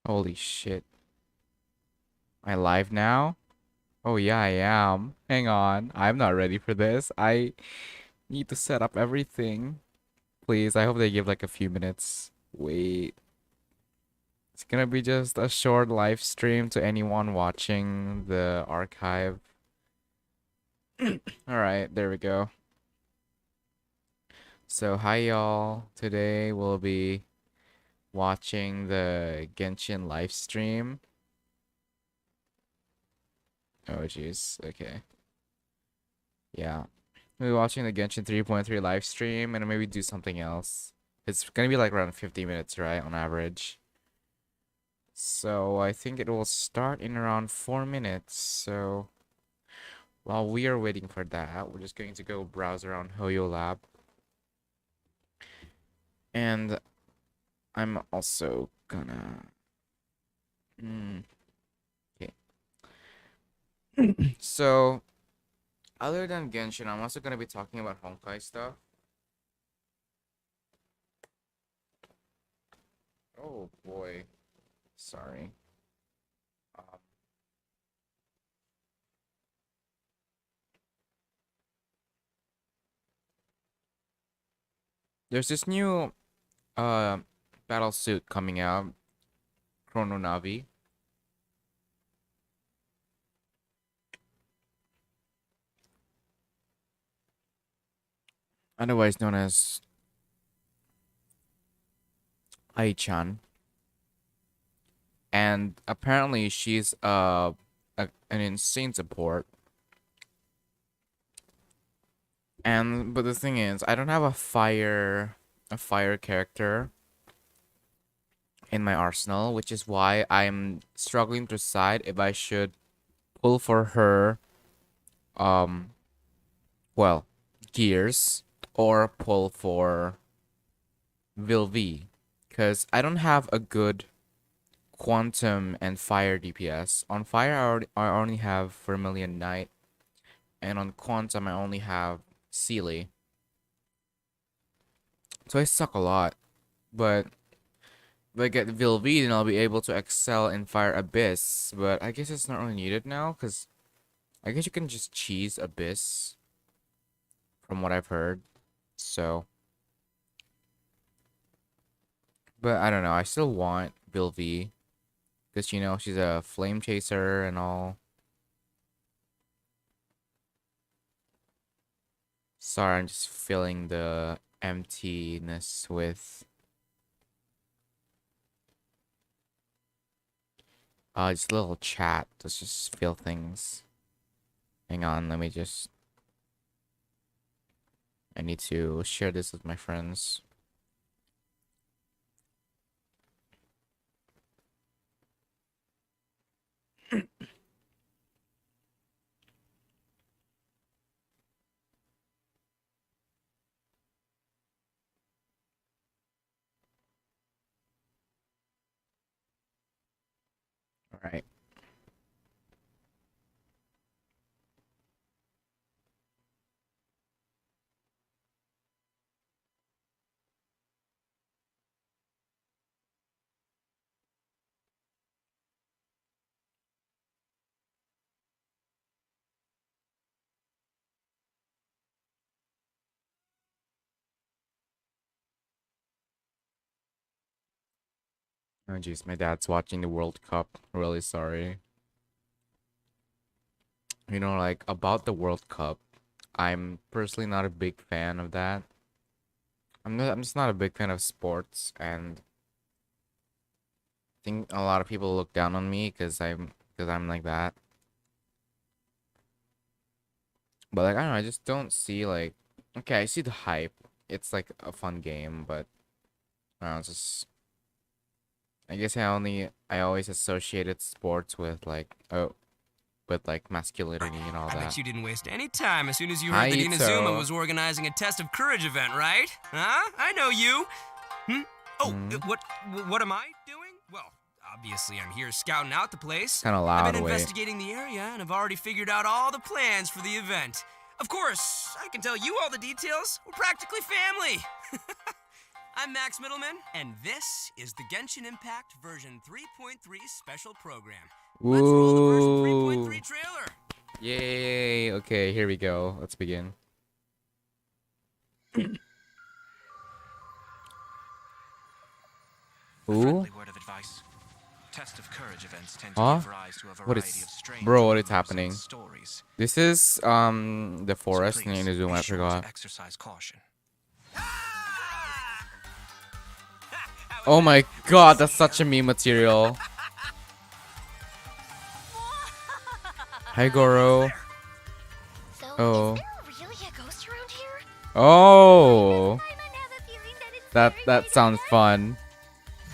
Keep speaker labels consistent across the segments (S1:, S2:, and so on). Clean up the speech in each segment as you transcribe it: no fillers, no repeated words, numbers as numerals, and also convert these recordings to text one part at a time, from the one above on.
S1: Holy shit. Am I live now? Oh yeah, I am. Hang on. I'm not ready for this. I need to set up everything. Please, I hope they give like a few minutes. Wait. It's gonna be just a short live stream to anyone watching the archive. Alright, there we go. So hi y'all. Today we'll be watching the Genshin live stream. Oh jeez. Okay. Yeah. We'll be watching the Genshin 3.3 live stream and maybe do something else. It's gonna be like around 50 minutes, right, on average. So I think it will start in around 4 minutes. So while we are waiting for that, we're just going to go browse around Hoyo Lab. And I'm also gonna... Okay. So, other than Genshin, I'm also gonna be talking about Honkai stuff. Oh boy. Sorry. Um, there's this new uh battle suit coming out, Chrono Navi. Otherwise known as Ai-chan. And apparently she's an insane support. And but the thing is, I don't have a fire character in my arsenal, which is why I'm struggling to decide if I should pull for her well, gears or pull for Vilvi. Because I don't have a good quantum and fire DPS. On fire I only have Vermilion Knight. And on quantum I only have Sealy. So I suck a lot. But if I get Vilvi, then I'll be able to excel in Fire Abyss. But I guess it's not really needed now, because I guess you can just cheese Abyss, from what I've heard. So, but I don't know. I still want Vilvi, because, you know, she's a flame chaser and all. Sorry, I'm just filling the emptiness with just a little chat. Let's just fill things. Hang on, let me just... I need to share this with my friends. All right. Oh jeez, my dad's watching the World Cup. Really sorry. You know, like about the World Cup, I'm personally not a big fan of that. I'm just not a big fan of sports, and I think a lot of people look down on me because I'm like that. But like I don't know, I just don't see like okay, I see the hype. It's like a fun game, but I don't know, it's just I guess I always associated sports with like with like masculinity and all
S2: I bet
S1: that.
S2: you didn't waste any time as soon as you heard
S1: Hi
S2: that Inazuma
S1: Ito.
S2: was organizing a test of courage event, right? Huh? I know you. Oh,
S1: Hmm?
S2: what am I doing? Well, obviously I'm here scouting out the
S1: It's
S2: place.
S1: kind of
S2: I've
S1: loud.
S2: been
S1: Wait.
S2: investigating the area and have already figured out all the plans for the event. Of course, I can tell you all the details. We're practically family. I'm Max Middleman, and this is the Genshin Impact version 3.3 special program. Let's roll the version 3.3 trailer.
S1: Yay. Okay, here we go. Let's begin. Ooh.
S3: Friendly word of advice. Test of courage events tend to
S1: Huh?
S3: give rise to a
S1: What
S3: variety
S1: is...
S3: of strange
S1: Bro, what is
S3: rumors and
S1: happening?
S3: stories.
S1: This is, the forest
S3: So
S1: in
S3: please,
S1: Inazuma,
S3: be
S1: I
S3: sure
S1: forgot.
S3: to exercise caution.
S1: Oh my god, that's such a meme material. Hi, Goro.
S4: So,
S1: Oh.
S4: is there really a ghost around here?
S1: Oh.
S4: I have a feeling that it's
S1: That
S4: very
S1: sounds fun.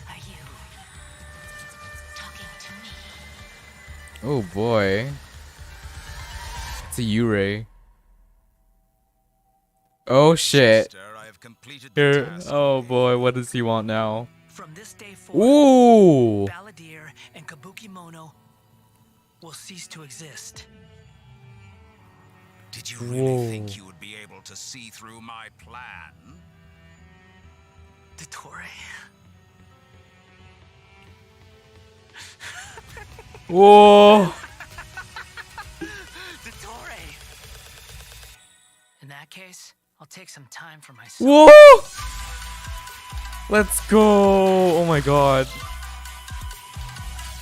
S4: Are you talking to me?
S1: Oh boy. It's a Yurei. Oh shit.
S5: Sister, I have completed the
S1: Here.
S5: task.
S1: Oh boy, what does he want now?
S6: From this day forward,
S1: Ooh.
S6: Balladeer and Kabuki Mono will cease to exist.
S5: Did you really think you would be able to see through my plan?
S6: Dottore.
S1: Whoa.
S6: Dottore! In that case, I'll take some time for myself.
S1: Whoa. Let's go. Oh my god.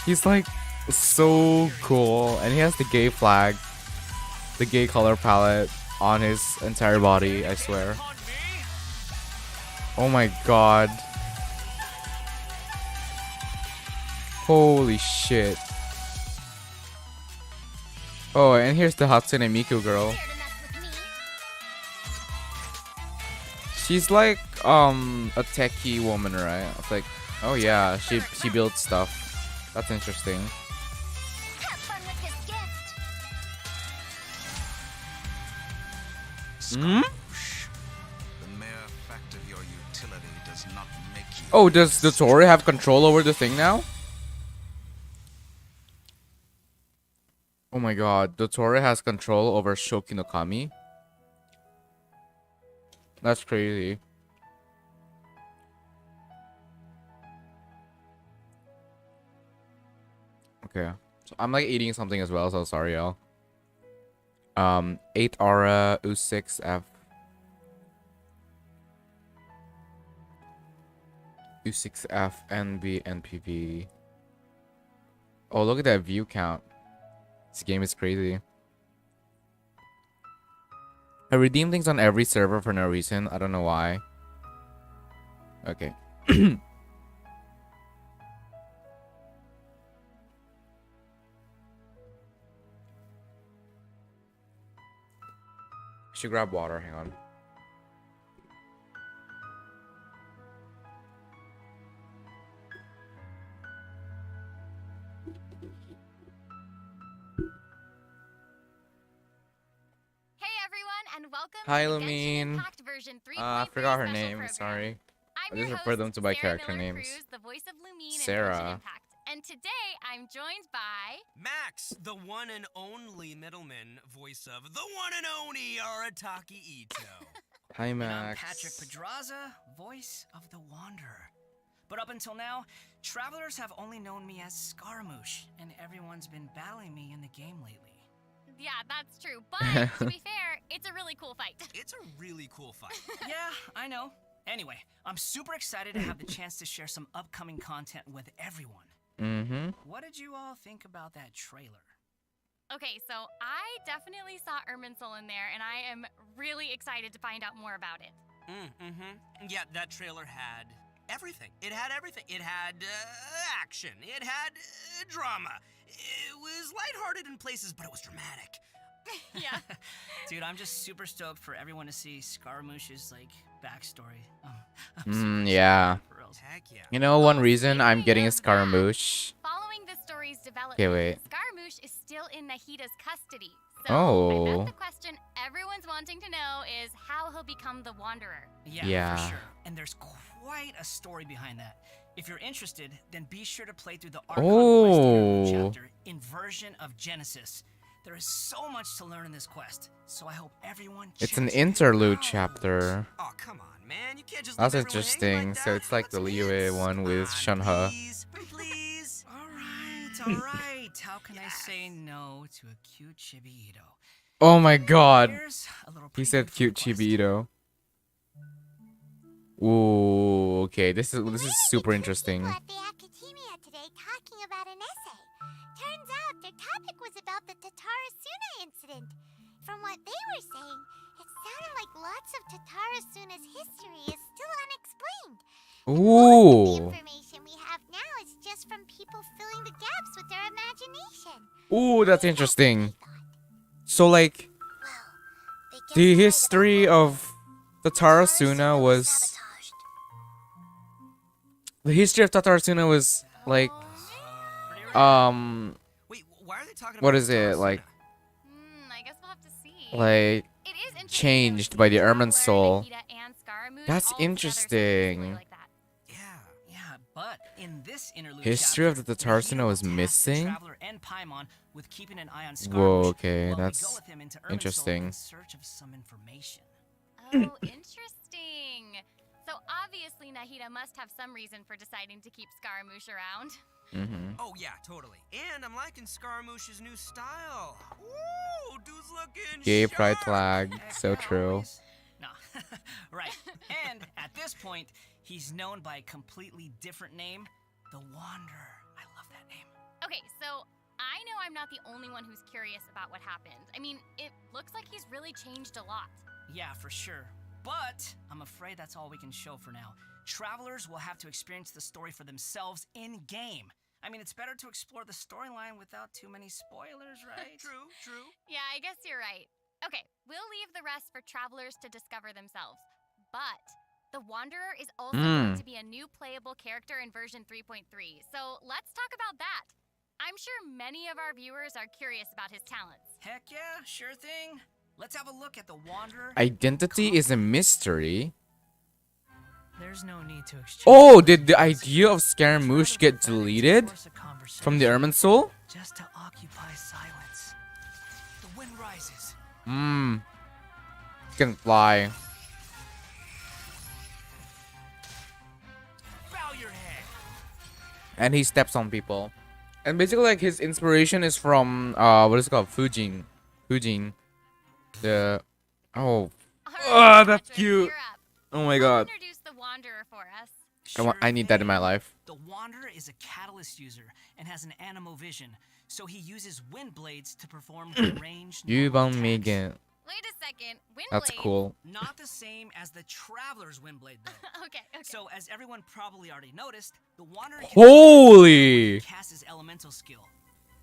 S1: He's like so cool. And he has the gay flag. The gay color palette on his entire body, I swear. Oh my god. Holy shit. Oh, and here's the Hatsune Miku girl.
S4: Here to mess with me?
S1: She's like a techie woman, right? It's like, oh yeah, she builds stuff. That's interesting.
S4: Have fun with this gift.
S1: Hmm?
S5: The mere fact of your utility does not make you...
S1: Oh, does Dottore have control over the thing now? Oh my god, Dottore has control over Shoki no Kami? That's crazy. Okay. So I'm like eating something as well, so sorry y'all. 8 aura, U6 F. U6F, NB, NPV. Oh, look at that view count. This game is crazy. I redeem things on every server for no reason. I don't know why. Okay. Should grab water. Hang on.
S4: Hey everyone, and welcome
S1: Hi,
S4: to the
S1: Lumine.
S4: Genshin Impact version 3.3
S1: I forgot her
S4: special
S1: name.
S4: program.
S1: Sorry.
S4: I'm
S1: I
S4: your
S1: just refer them
S4: host,
S1: to by
S4: Sarah
S1: character
S4: Miller
S1: names.
S4: Cruz, the voice of Lumine in
S1: Sarah.
S4: Genshin Impact. And today I'm joined by
S2: Max, the one and only Middleman, voice of the one and only Arataki Ito.
S1: Hi,
S6: And I'm
S1: Max.
S6: Patrick Pedraza, voice of the Wanderer. But up until now, travelers have only known me as Scaramouche, and everyone's been battling me in the game lately.
S4: Yeah, that's true. But to be fair, it's a really cool fight.
S2: It's a really cool fight.
S6: Yeah, I know. Anyway, I'm super excited to have the chance to share some upcoming content with everyone.
S1: Mm-hmm.
S6: What did you all think about that trailer?
S4: Okay, so I definitely saw Irminsul in there, and I am really excited to find out more about it.
S2: Yeah, that trailer had everything. It had everything. It had action. It had drama. It was lighthearted in places, but it was dramatic.
S4: Yeah.
S6: Dude, I'm just super stoked for everyone to see Scaramouche's, like, backstory. I'm super
S1: yeah.
S6: excited for real.
S2: Heck yeah.
S1: You know one
S4: Oh,
S1: reason I'm
S4: speaking
S1: getting a
S4: of that,
S1: Scaramouche?
S4: Following the story's development,
S1: Okay, wait.
S4: Scaramouche is still in Nahida's custody. So I
S1: Oh.
S4: bet the question everyone's wanting to know is how he'll become the Wanderer.
S6: Yeah, for sure. And there's quite a story behind that. If you're interested, then be sure to play through the Archon Quest Hero chapter, Inversion of Genesis. There is so much to learn in this quest, so I hope everyone
S1: It's an
S6: checks it
S1: interlude
S6: out.
S1: chapter.
S2: Oh, come on, man. You can't just
S1: That's
S2: leave everyone hanging
S1: interesting.
S2: like
S1: So
S2: that.
S1: it's like the
S2: What's
S1: Liyue
S2: next?
S1: one
S2: Come
S1: with
S2: on,
S1: Shenhe.
S2: Please, please.
S6: All right. How can I say no to a cute Chibi-Ito?
S1: Oh my god.
S6: Here's a little
S1: He
S6: preview
S1: said
S6: for
S1: cute
S6: the quest.
S1: Chibi-Ito. Ooh, okay. This is super interesting.
S7: People at the academia today talking about an essay. Turns out their topic was about the Tatarasuna incident. From what they were saying, it sounded like lots of Tatarasuna's history is still unexplained. And most of the
S1: Ooh.
S7: information we have now is just from people filling the gaps with their imagination.
S1: Ooh, that's interesting. So like
S7: Well, they
S1: the
S7: guessed
S1: history
S7: right about
S1: of the Tatarasuna was
S7: sabotaged.
S1: the history of Tatarasuna was like
S2: Pretty rad. Wait, why are they talking about
S1: what is it
S2: Tatarasuna?
S1: like
S4: I guess we'll have to see.
S1: like
S4: It is interesting
S1: changed
S4: though,
S1: by the
S4: Traveler,
S1: Ermin Soul.
S4: Nahida, and Scaramouche
S1: That's
S4: all together successfully
S1: interesting.
S4: like that.
S6: Yeah, but in this interlude
S1: History
S6: chapter,
S1: of the
S6: Nahida
S1: Tatarasuna
S6: will
S1: was
S6: task the
S1: missing?
S6: Traveler and Paimon with keeping an eye on
S1: Whoa,
S6: Scaramouche
S1: okay,
S6: while we
S1: that's
S6: go with him into Ermin's
S1: interesting.
S6: Soul in search of some information.
S4: Oh, interesting. So obviously Nahida must have some reason for deciding to keep Scaramouche around.
S1: Mm-hmm.
S2: Oh yeah, totally. And I'm liking Scaramouche's new style. Ooh, dude's looking
S1: Gay pride
S2: sharp.
S1: flag.
S6: Heck
S1: So
S6: yeah,
S1: true.
S6: always. No, right. And at this point, he's known by a completely different name, the Wanderer. I love that name.
S4: Okay, so I know I'm not the only one who's curious about what happened. I mean, it looks like he's really changed a lot.
S6: Yeah, for sure. But I'm afraid that's all we can show for now. Travelers will have to experience the story for themselves in-game. I mean, it's better to explore the storyline without too many spoilers, right?
S2: True, true.
S4: Yeah, I guess you're right. Okay, we'll leave the rest for travelers to discover themselves. But the Wanderer is also going to be a new playable character in version 3.3. So let's talk about that. I'm sure many of our viewers are curious about his talents.
S6: Heck yeah, sure thing. Let's have a look at the Wanderer.
S1: Identity is a mystery.
S6: There's no need to exchange.
S1: Oh, did the idea of Scaramouche get deleted from the Ermin Soul?
S6: Just to occupy silence. The wind rises.
S1: Can fly.
S6: Bow your head.
S1: And he steps on people. And basically like his inspiration is from what is it called? Fujin. The
S4: All
S1: Ah, that's
S4: Patrick,
S1: cute.
S4: you're up.
S1: oh my
S4: Help
S1: god.
S4: Introduce the Wanderer for us.
S1: I need that in my
S6: thing.
S1: life.
S6: The Wanderer is a catalyst user and has an animo vision, so he uses wind blades to perform ranged normal
S1: Yuban
S6: attacks.
S1: Megan.
S4: Wait a second. Wind
S1: That's
S4: blades?
S1: cool.
S6: Not the same as the Traveler's wind blade, though.
S4: Okay.
S6: So, as everyone probably already noticed, the Wanderer can
S1: Holy!
S6: cast his elemental skill.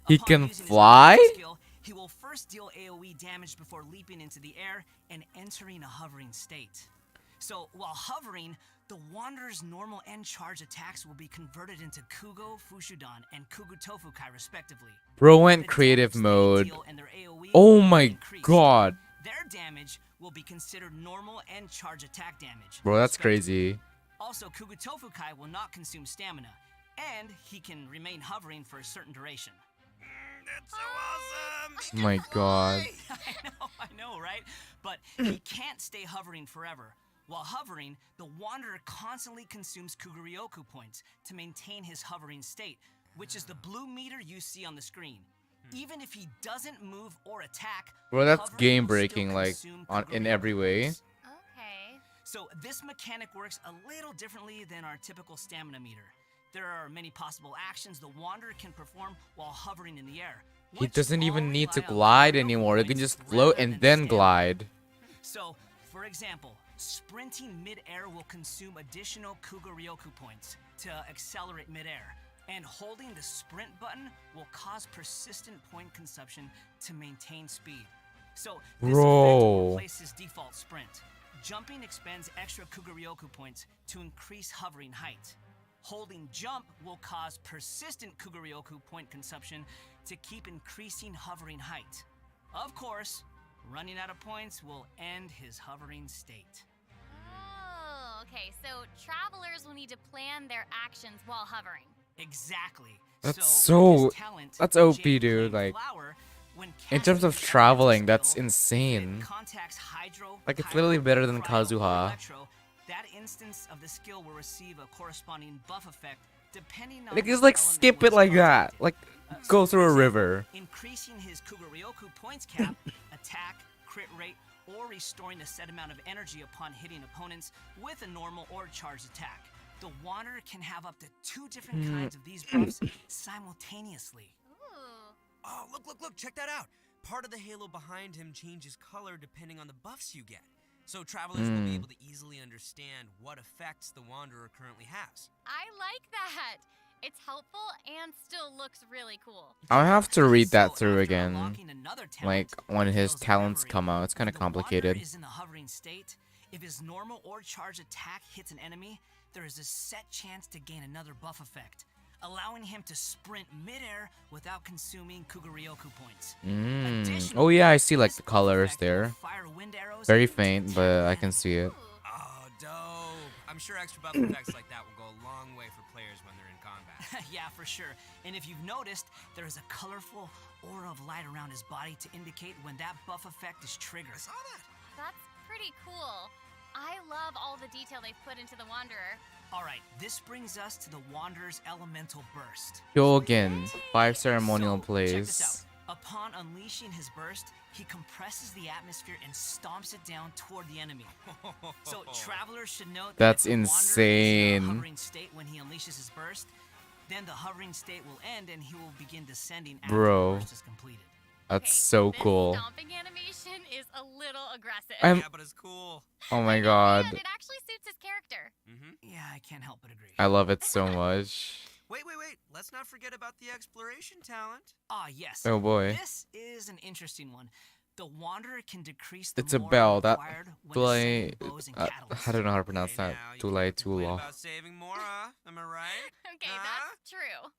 S1: He
S6: Upon
S1: can
S6: using his
S1: fly?
S6: elemental skill, he will first deal AoE damage before leaping into the air and entering a hovering state. So, while hovering, the Wanderer's normal and charge attacks will be converted into Kugo, Fushudan, and Kugu Tofukai, respectively.
S1: Bro went
S6: The
S1: creative
S6: damage they
S1: mode.
S6: deal and their AoE
S1: Oh
S6: will be
S1: my
S6: increased.
S1: god.
S6: Their damage will be considered normal and charge attack damage.
S1: Bro, that's
S6: respectively.
S1: crazy.
S6: Also, Kugu Tofukai will not consume stamina, and he can remain hovering for a certain duration.
S2: That's so awesome.
S1: Oh my god.
S6: I know, right? But he can't stay hovering forever. While hovering, the Wanderer constantly consumes Kuguryoku points to maintain his hovering state, which is the blue meter you see on the screen. Even if he doesn't move or attack,
S1: Bro, that's
S6: hovering
S1: game
S6: will still
S1: breaking, like,
S6: consume
S1: in
S6: Kuguryoku
S1: every way.
S6: points.
S4: Okay.
S6: So this mechanic works a little differently than our typical stamina meter. There are many possible actions the Wanderer can perform while hovering in the air.
S1: He
S6: which
S1: doesn't even
S6: all
S1: need to
S6: rely on
S1: glide
S6: Kuguryoku
S1: anymore. He can
S6: points
S1: just float
S6: rather
S1: and
S6: than
S1: then
S6: stamina.
S1: glide.
S6: So, for example, sprinting mid-air will consume additional Kuguryoku points to accelerate mid-air, and holding the sprint button will cause persistent point consumption to maintain speed. So, this effect
S1: Bro.
S6: will replace his default sprint. Jumping expends extra Kuguryoku points to increase hovering height. Holding jump will cause persistent Kuguryoku point consumption to keep increasing hovering height. Of course, running out of points will end his hovering state.
S4: Oh, okay. So travelers will need to plan their actions while hovering.
S6: Exactly.
S1: That's
S6: with his talent,
S1: that's OP,
S6: Jade
S1: dude,
S6: Flame
S1: like,
S6: Flower, when
S1: in terms
S6: casting
S1: of
S6: his
S1: traveling,
S6: elemental
S1: that's
S6: skill,
S1: insane.
S6: it contacts Hydro,
S1: Like, it's
S6: Pyro,
S1: literally better than
S6: Cryo, or
S1: Kazuha.
S6: Electro, That instance of the skill will receive a corresponding buff effect depending on
S1: Like,
S6: which
S1: just like
S6: element
S1: skip it
S6: was
S1: like that.
S6: contacted.
S1: Like,
S6: So,
S1: go
S6: for
S1: through a
S6: example,
S1: river.
S6: Increasing his Kuguryoku points cap, attack, crit rate, or restoring a set amount of energy upon hitting opponents with a normal or charged attack. The Wanderer can have up to 2 different kinds of these buffs simultaneously.
S4: Ooh.
S2: Oh, look, check that out. Part of the halo behind him changes color depending on the buffs you get. So travelers will be able to easily understand what effects the Wanderer currently has.
S4: I like that. It's helpful and still looks really cool.
S1: I'll have to read that
S6: So,
S1: through
S6: after
S1: again.
S6: unlocking another
S1: Like,
S6: talent,
S1: when his
S6: Tales of
S1: talents
S6: Reverie,
S1: come out. It's kind
S6: when
S1: of
S6: the Wanderer
S1: complicated.
S6: is in the hovering state, if his normal or charged attack hits an enemy, there is a set chance to gain another buff effect, allowing him to sprint midair without consuming Kuguryoku points.
S1: Oh yeah, I see like
S6: This
S1: the
S6: buff
S1: colors
S6: effect will
S1: there.
S6: fire wind arrows
S1: Very
S6: into
S1: faint,
S6: attack
S1: but
S6: an
S1: I can
S6: enemy.
S1: see it.
S4: Ooh.
S2: Oh, dope. I'm sure extra buff effects like that will go a long way for players when they're in combat.
S6: Yeah, for sure. And if you've noticed, there is a colorful aura of light around his body to indicate when that buff effect is triggered.
S2: I saw that.
S4: That's pretty cool. I love all the detail they've put into the Wanderer.
S6: Alright, this brings us to the Wanderer's Elemental Burst.
S1: Kyogen, 5 ceremonial
S6: So, check this
S1: plays.
S6: out. Upon unleashing his burst, he compresses the atmosphere and stomps it down toward the enemy. So travelers should note that
S1: That's
S6: if the Wanderer is in
S1: insane.
S6: a hovering state when he unleashes his burst, then the hovering state will end and he will begin descending after
S1: Bro.
S6: the burst is completed.
S1: That's
S4: Okay,
S1: so
S4: this
S1: cool.
S4: stomping animation is a little aggressive.
S1: I'm-
S2: Yeah, but it's cool.
S1: Oh my
S4: I know,
S1: god.
S4: and it actually suits his character.
S6: Yeah, I can't help but agree.
S1: I love it so much.
S2: Wait. Let's not forget about the exploration talent.
S6: Ah, yes.
S1: Oh boy.
S6: This is an interesting one. The Wanderer can decrease the
S1: It's a
S6: morale
S1: bell. That
S6: required when
S1: Tulay.
S6: ascending bows and
S1: I
S6: catapults.
S1: don't know how to pronounce
S2: Hey,
S1: that.
S2: now, you
S1: Tulay
S2: can't complain
S1: Tula.
S2: about saving Mora. Am I right?
S4: Okay,
S2: Huh?
S4: that's true.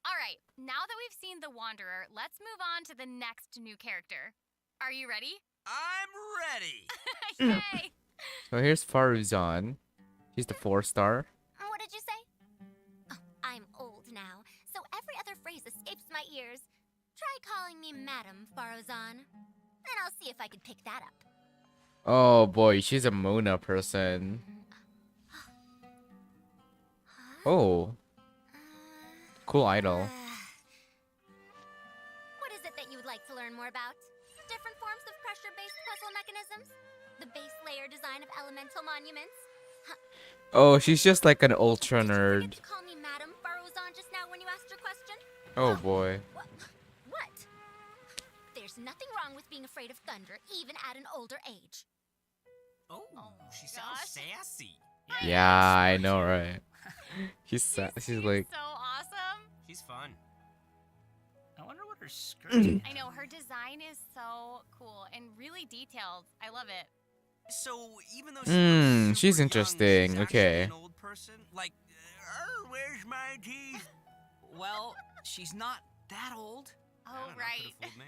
S4: All right, now that we've seen the Wanderer, let's move on to the next new character. Are you ready?
S2: I'm ready.
S4: Yay!
S1: So here's Faruzan. He's the 4-star.
S7: What did you say? Oh, I'm old now, so every other phrase escapes my ears. Try calling me Madam Farozan, and I'll see if I can pick that up.
S1: Oh boy, she's a Mona person. Oh, cool idol.
S7: What is it that you would like to learn more about? Different forms of pressure-based puzzle mechanisms? The base layer design of elemental monuments?
S1: Oh, she's just like an ultra
S7: Did you
S1: nerd.
S7: forget to call me Madam Farozan just now when you asked your question?
S1: Oh boy.
S7: What? There's nothing wrong with being afraid of thunder, even at an older age.
S2: Oh, she
S4: gosh.
S2: sounds sassy.
S1: Yeah, I know, right? She's like,
S4: so awesome.
S2: She's fun.
S6: I wonder what her skirt is.
S4: I know, her design is so cool and really detailed. I love it.
S2: So even though she looks
S1: she's
S2: super young,
S1: interesting,
S2: she's actually
S1: okay.
S2: an old person. Like, where's my teeth?
S6: Well, she's not that old.
S2: I
S4: Oh,
S2: don't know,
S4: right.
S2: could've fooled me.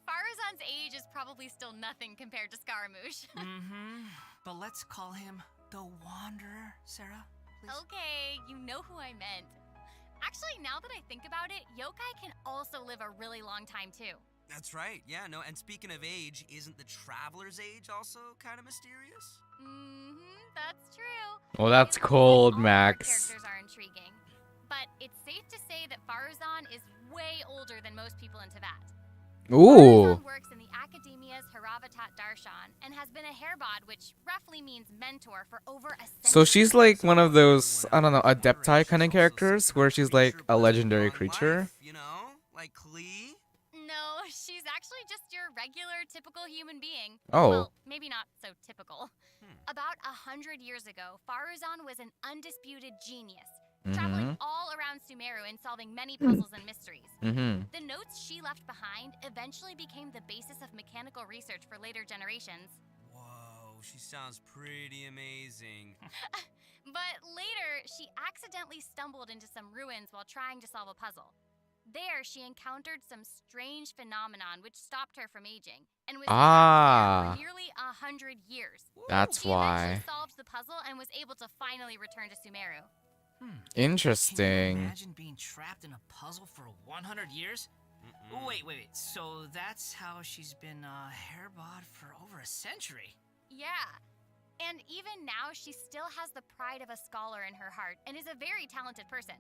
S4: Faruzan's age is probably still nothing compared to Scaramouche.
S6: Mm-hmm. But let's call him the Wanderer, Sarah. Please.
S4: Okay, you know who I meant. Actually, now that I think about it, yokai can also live a really long time too.
S2: That's right. Yeah, no. And speaking of age, isn't the traveler's age also kind of mysterious?
S4: That's true.
S1: well, that's
S4: It looks like
S1: cold,
S4: all of our
S1: Max.
S4: characters are intriguing, but it's safe to say that Faruzan is way older than most people in Teyvat.
S1: Ooh.
S4: Faruzan works in the Academia's Haravatat Darshan and has been a hairbod, which roughly means mentor, for over a century.
S1: So she's like one of those, I don't know, Adepti kind of characters where she's like a legendary creature.
S2: You know, like Klee.
S4: No, she's actually just your regular, typical human being.
S1: Oh.
S4: Well, maybe not so typical. About 100 years ago, Faruzan was an undisputed genius, traveling all around Sumeru and solving many puzzles and mysteries. The notes she left behind eventually became the basis of mechanical research for later generations.
S2: Whoa, she sounds pretty amazing.
S4: But later, she accidentally stumbled into some ruins while trying to solve a puzzle. There, she encountered some strange phenomenon which stopped her from aging, and was
S1: Ah.
S4: there for nearly 100 years.
S1: That's
S4: She
S1: why.
S4: eventually solved the puzzle and was able to finally return to Sumeru.
S6: Can you
S1: Interesting.
S6: imagine being trapped in a puzzle for 100 years? Wait. So that's how she's been a hairbod for over a century.
S4: Yeah. And even now, she still has the pride of a scholar in her heart and is a very talented person.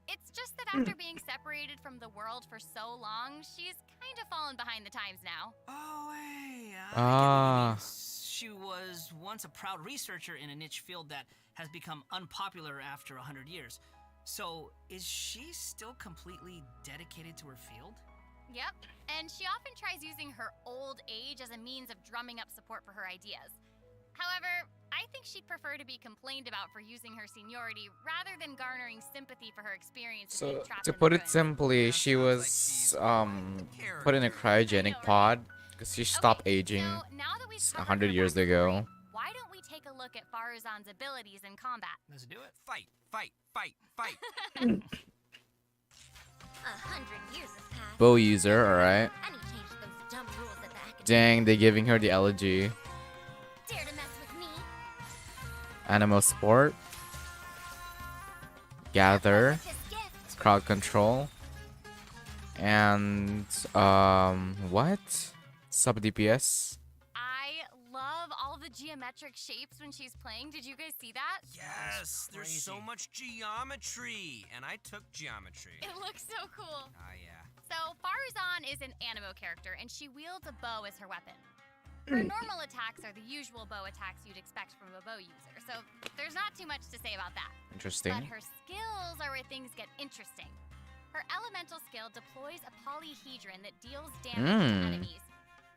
S4: It's just that after being separated from the world for so long, she's kind of fallen behind the times now.
S6: Oh, hey, I get what you
S1: Ah.
S6: mean. She was once a proud researcher in a niche field that has become unpopular after 100 years. So, is she still completely dedicated to her field?
S4: Yep, and she often tries using her old age as a means of drumming up support for her ideas. However, I think she'd prefer to be complained about for using her seniority rather than garnering sympathy for her experience of being
S1: So
S4: trapped
S1: to
S4: in the
S1: put it
S4: ruins.
S1: simply,
S2: That
S1: she
S2: sounds like
S1: was
S2: she's
S1: put in a
S2: quite a
S1: cryogenic
S4: character.
S1: pod because she stopped
S4: Okay,
S1: aging
S4: so now that we've covered
S1: 100
S4: her
S1: years
S4: backstory,
S1: ago.
S4: why don't we take a look at Faruzan's abilities in combat?
S6: Let's do it.
S2: Fight, fight, fight, fight.
S7: 100 years have passed.
S1: Bow user, alright.
S7: And he changed those dumb rules at the academy.
S1: Dang, they giving her the elegy.
S7: Dare to mess with me?
S1: Animal sport. Gather.
S7: This gift.
S1: Crowd control. And what? Sub DPS.
S4: I love all the geometric shapes when she's playing. Did you guys see that?
S2: Yes, there's so
S6: crazy.
S2: much geometry. And I took geometry.
S4: It looks so cool.
S2: Ah, yeah.
S4: So, Faruzan is an animo character, and she wields a bow as her weapon. Her normal attacks are the usual bow attacks you'd expect from a bow user, so there's not too much to say about that.
S1: Interesting.
S4: But her skills are where things get interesting. Her elemental skill deploys a polyhedron that deals damage to enemies.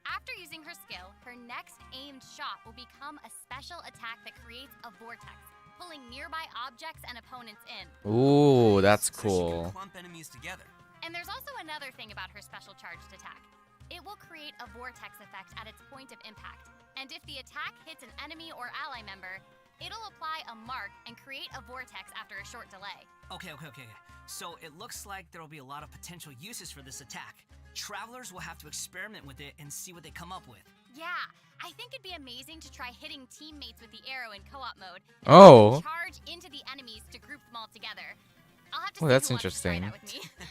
S4: After using her skill, her next aimed shot will become a special attack that creates a vortex, pulling nearby objects and opponents in.
S1: Ooh, that's
S2: So she can
S1: cool.
S2: clump enemies together.
S4: And there's also another thing about her special charged attack. It will create a vortex effect at its point of impact. And if the attack hits an enemy or ally member, it'll apply a mark and create a vortex after a short delay.
S6: Okay. So it looks like there'll be a lot of potential uses for this attack. Travelers will have to experiment with it and see what they come up with.
S4: Yeah, I think it'd be amazing to try hitting teammates with the arrow in co-op mode. And
S1: Oh.
S4: charge into the enemies to group them all together. I'll have to
S1: Oh,
S4: see
S1: that's
S4: who wants to try
S1: interesting.
S4: that with me.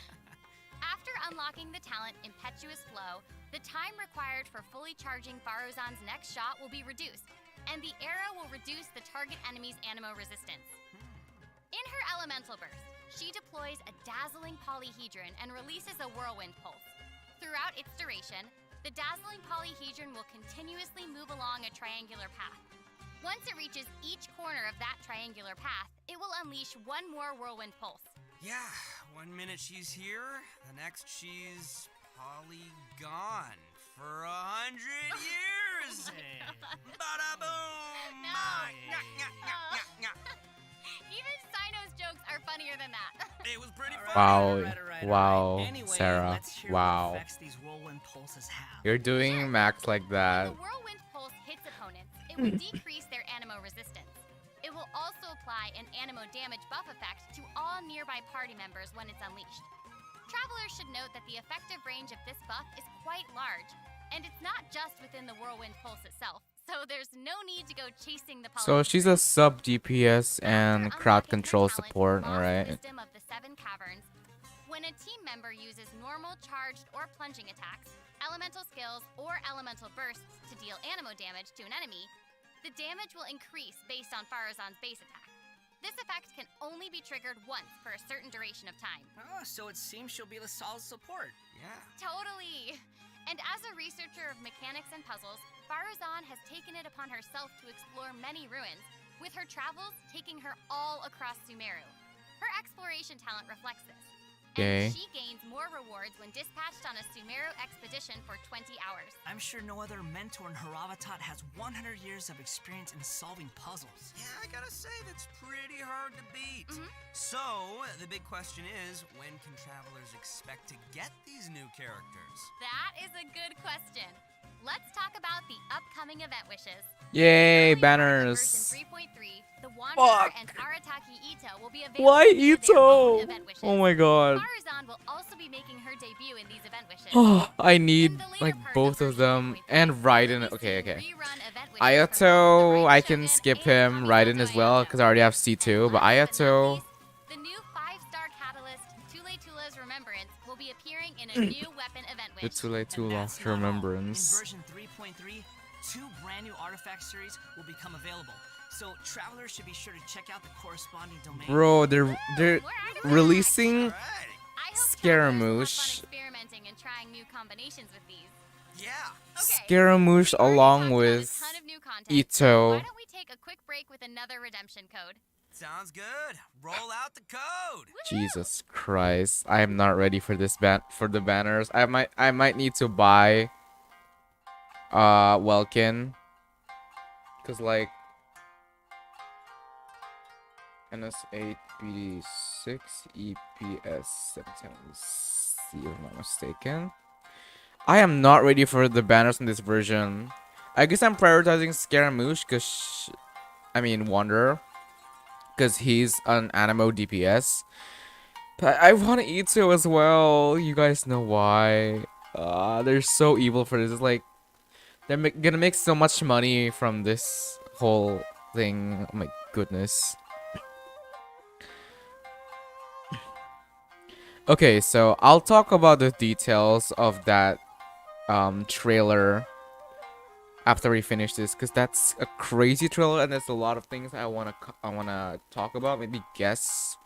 S4: After unlocking the talent Impetuous Flow, the time required for fully charging Faruzan's next shot will be reduced, and the arrow will reduce the target enemy's animo resistance. In her elemental burst, she deploys a dazzling polyhedron and releases a whirlwind pulse. Throughout its duration, the dazzling polyhedron will continuously move along a triangular path. Once it reaches each corner of that triangular path, it will unleash one more whirlwind pulse.
S2: Yeah, 1 minute she's here, the next she's polygon for 100 years.
S6: Hey.
S2: Bada boom!
S4: No.
S2: Nyah, nyah, nyah, nyah, nyah.
S4: Even Sino's jokes are funnier than that.
S2: It was pretty
S6: All
S2: fun.
S6: right,
S1: Wow.
S6: Anyway,
S1: Sarah.
S6: let's hear
S1: Wow.
S6: what effects these whirlwind pulses have.
S1: You're doing max like
S4: When
S1: that.
S4: the whirlwind pulse hits opponents, it will decrease their animo resistance. It will also apply an animo damage buff effect to all nearby party members when it's unleashed. Travelers should note that the effective range of this buff is quite large, and it's not just within the whirlwind pulse itself, so there's no need to go chasing the
S1: So she's a sub DPS and
S4: After
S1: crowd
S4: unlocking her
S1: control
S4: talent,
S1: support,
S4: Lost
S1: alright.
S4: Wisdom of the Seven Caverns, when a team member uses normal, charged, or plunging attacks, elemental skills, or elemental bursts to deal animo damage to an enemy, the damage will increase based on Faruzan's base attack. This effect can only be triggered once for a certain duration of time.
S6: Oh, so it seems she'll be the solid support.
S2: Yeah.
S4: Totally! And as a researcher of mechanics and puzzles, Faruzan has taken it upon herself to explore many ruins, with her travels taking her all across Sumeru. Her exploration talent reflects this.
S1: Okay.
S4: And she gains more rewards when dispatched on a Sumeru expedition for 20 hours.
S6: I'm sure no other mentor in Haravatat has 100 years of experience in solving puzzles.
S2: Yeah, I gotta say, that's pretty hard to beat.
S4: Mhm.
S2: So, the big question is, when can travelers expect to get these new characters?
S4: That is a good question. Let's talk about the upcoming event wishes.
S1: Yay,
S4: Early
S1: banners.
S4: version 3.3, the Wanderer
S1: Fuck.
S4: and Arataki Ito will be available
S1: Why
S4: via their own
S1: Ito?
S4: event wishes.
S1: Oh my god.
S4: Faruzan will also be making her debut in these event wishes.
S1: I
S4: In
S1: need
S4: the later
S1: like
S4: part
S1: both of them
S4: 3.3,
S1: and Raiden.
S4: we'll be
S1: Okay,
S4: seeing
S1: okay.
S4: rerun event wishes from
S1: Ayato,
S4: both the
S1: I
S4: Right
S1: can
S4: Shogun
S1: skip
S4: and
S1: him.
S4: Kamisato
S1: Raiden as well
S4: Ayato.
S1: because I already have
S4: And
S1: C2. But
S4: last but not
S1: Ayato.
S4: least, the new 5-star catalyst, Tule Tula's Remembrance, will be appearing in a new weapon event wish.
S1: It's too late, too
S6: And
S1: long
S6: that's
S1: for
S6: not all.
S1: remembrance.
S6: In version 3.3, 2 brand new artifact series will become available. So travelers should be sure to check out the corresponding domain.
S1: Bro, they're
S4: More artifacts.
S1: releasing
S2: Right.
S4: I hope travelers will have fun
S1: Scaramouche.
S4: experimenting and trying new combinations with these.
S2: Yeah.
S4: Okay.
S1: Scaramouche
S4: We've already
S1: along
S4: talked about a
S1: with
S4: ton of new content,
S1: Ito.
S4: so why don't we take a quick break with another redemption code?
S2: Sounds good. Roll out the code.
S1: Jesus Christ, I am not ready for this for the banners. I might need to buy Welkin, cause like NS8 BD6 EPS 710C if I'm not mistaken. I am not ready for the banners in this version. I guess I'm prioritizing Scaramouche cause Wanderer, because he's an Animo DPS. But I want Ito as well. You guys know why. They're so evil for this. It's like they're gonna make so much money from this whole thing. Oh my goodness. Okay, so I'll talk about the details of that trailer after we finish this, because that's a crazy trailer and there's a lot of things I wanna talk about. Maybe guess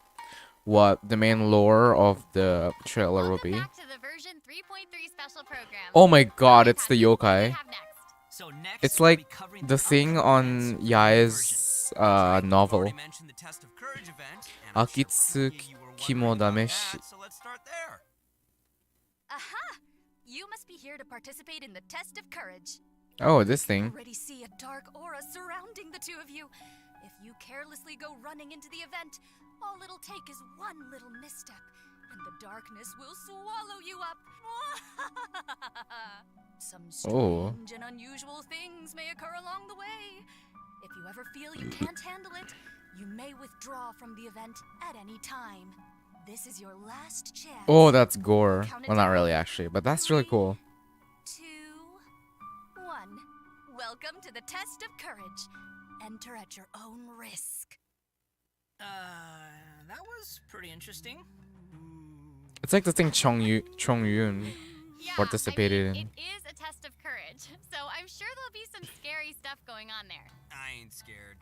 S1: what the main lore of the trailer will
S4: Welcome
S1: be.
S4: back to the version 3.3 special program.
S1: Oh my god,
S4: Okay,
S1: it's the
S4: Patrick, what do we
S1: yokai.
S4: have next?
S6: So next,
S1: It's
S6: we'll be
S1: like
S6: covering
S1: the thing
S6: upcoming events
S1: on
S6: for the
S1: Yae's
S2: We've
S1: novel.
S2: already mentioned the test of courage event. and I'm sure
S1: Akitsu
S2: Fuki, you were
S1: Kimo
S2: wondering about
S1: Dameshi.
S2: that, So let's start there.
S8: Aha! You must be here to participate in the test of courage.
S1: Oh, this thing.
S8: Already see a dark aura surrounding the two of you. If you carelessly go running into the event, all it'll take is one little misstep, and the darkness will swallow you up. Some
S1: Oh.
S8: strange and unusual things may occur along the way. If you ever feel you can't handle it, you may withdraw from the event at any time. This is your last chance.
S1: Oh, that's gore.
S8: Count it
S1: Well, not
S8: down.
S1: really actually, but that's really cool.
S8: 2, 1. Welcome to the test of courage. Enter at your own risk.
S6: That was pretty interesting.
S1: It's like the thing Chong Yun
S4: Yeah,
S1: participated in.
S4: it is a test of courage, so I'm sure there'll be some scary stuff going on there.
S2: I ain't scared.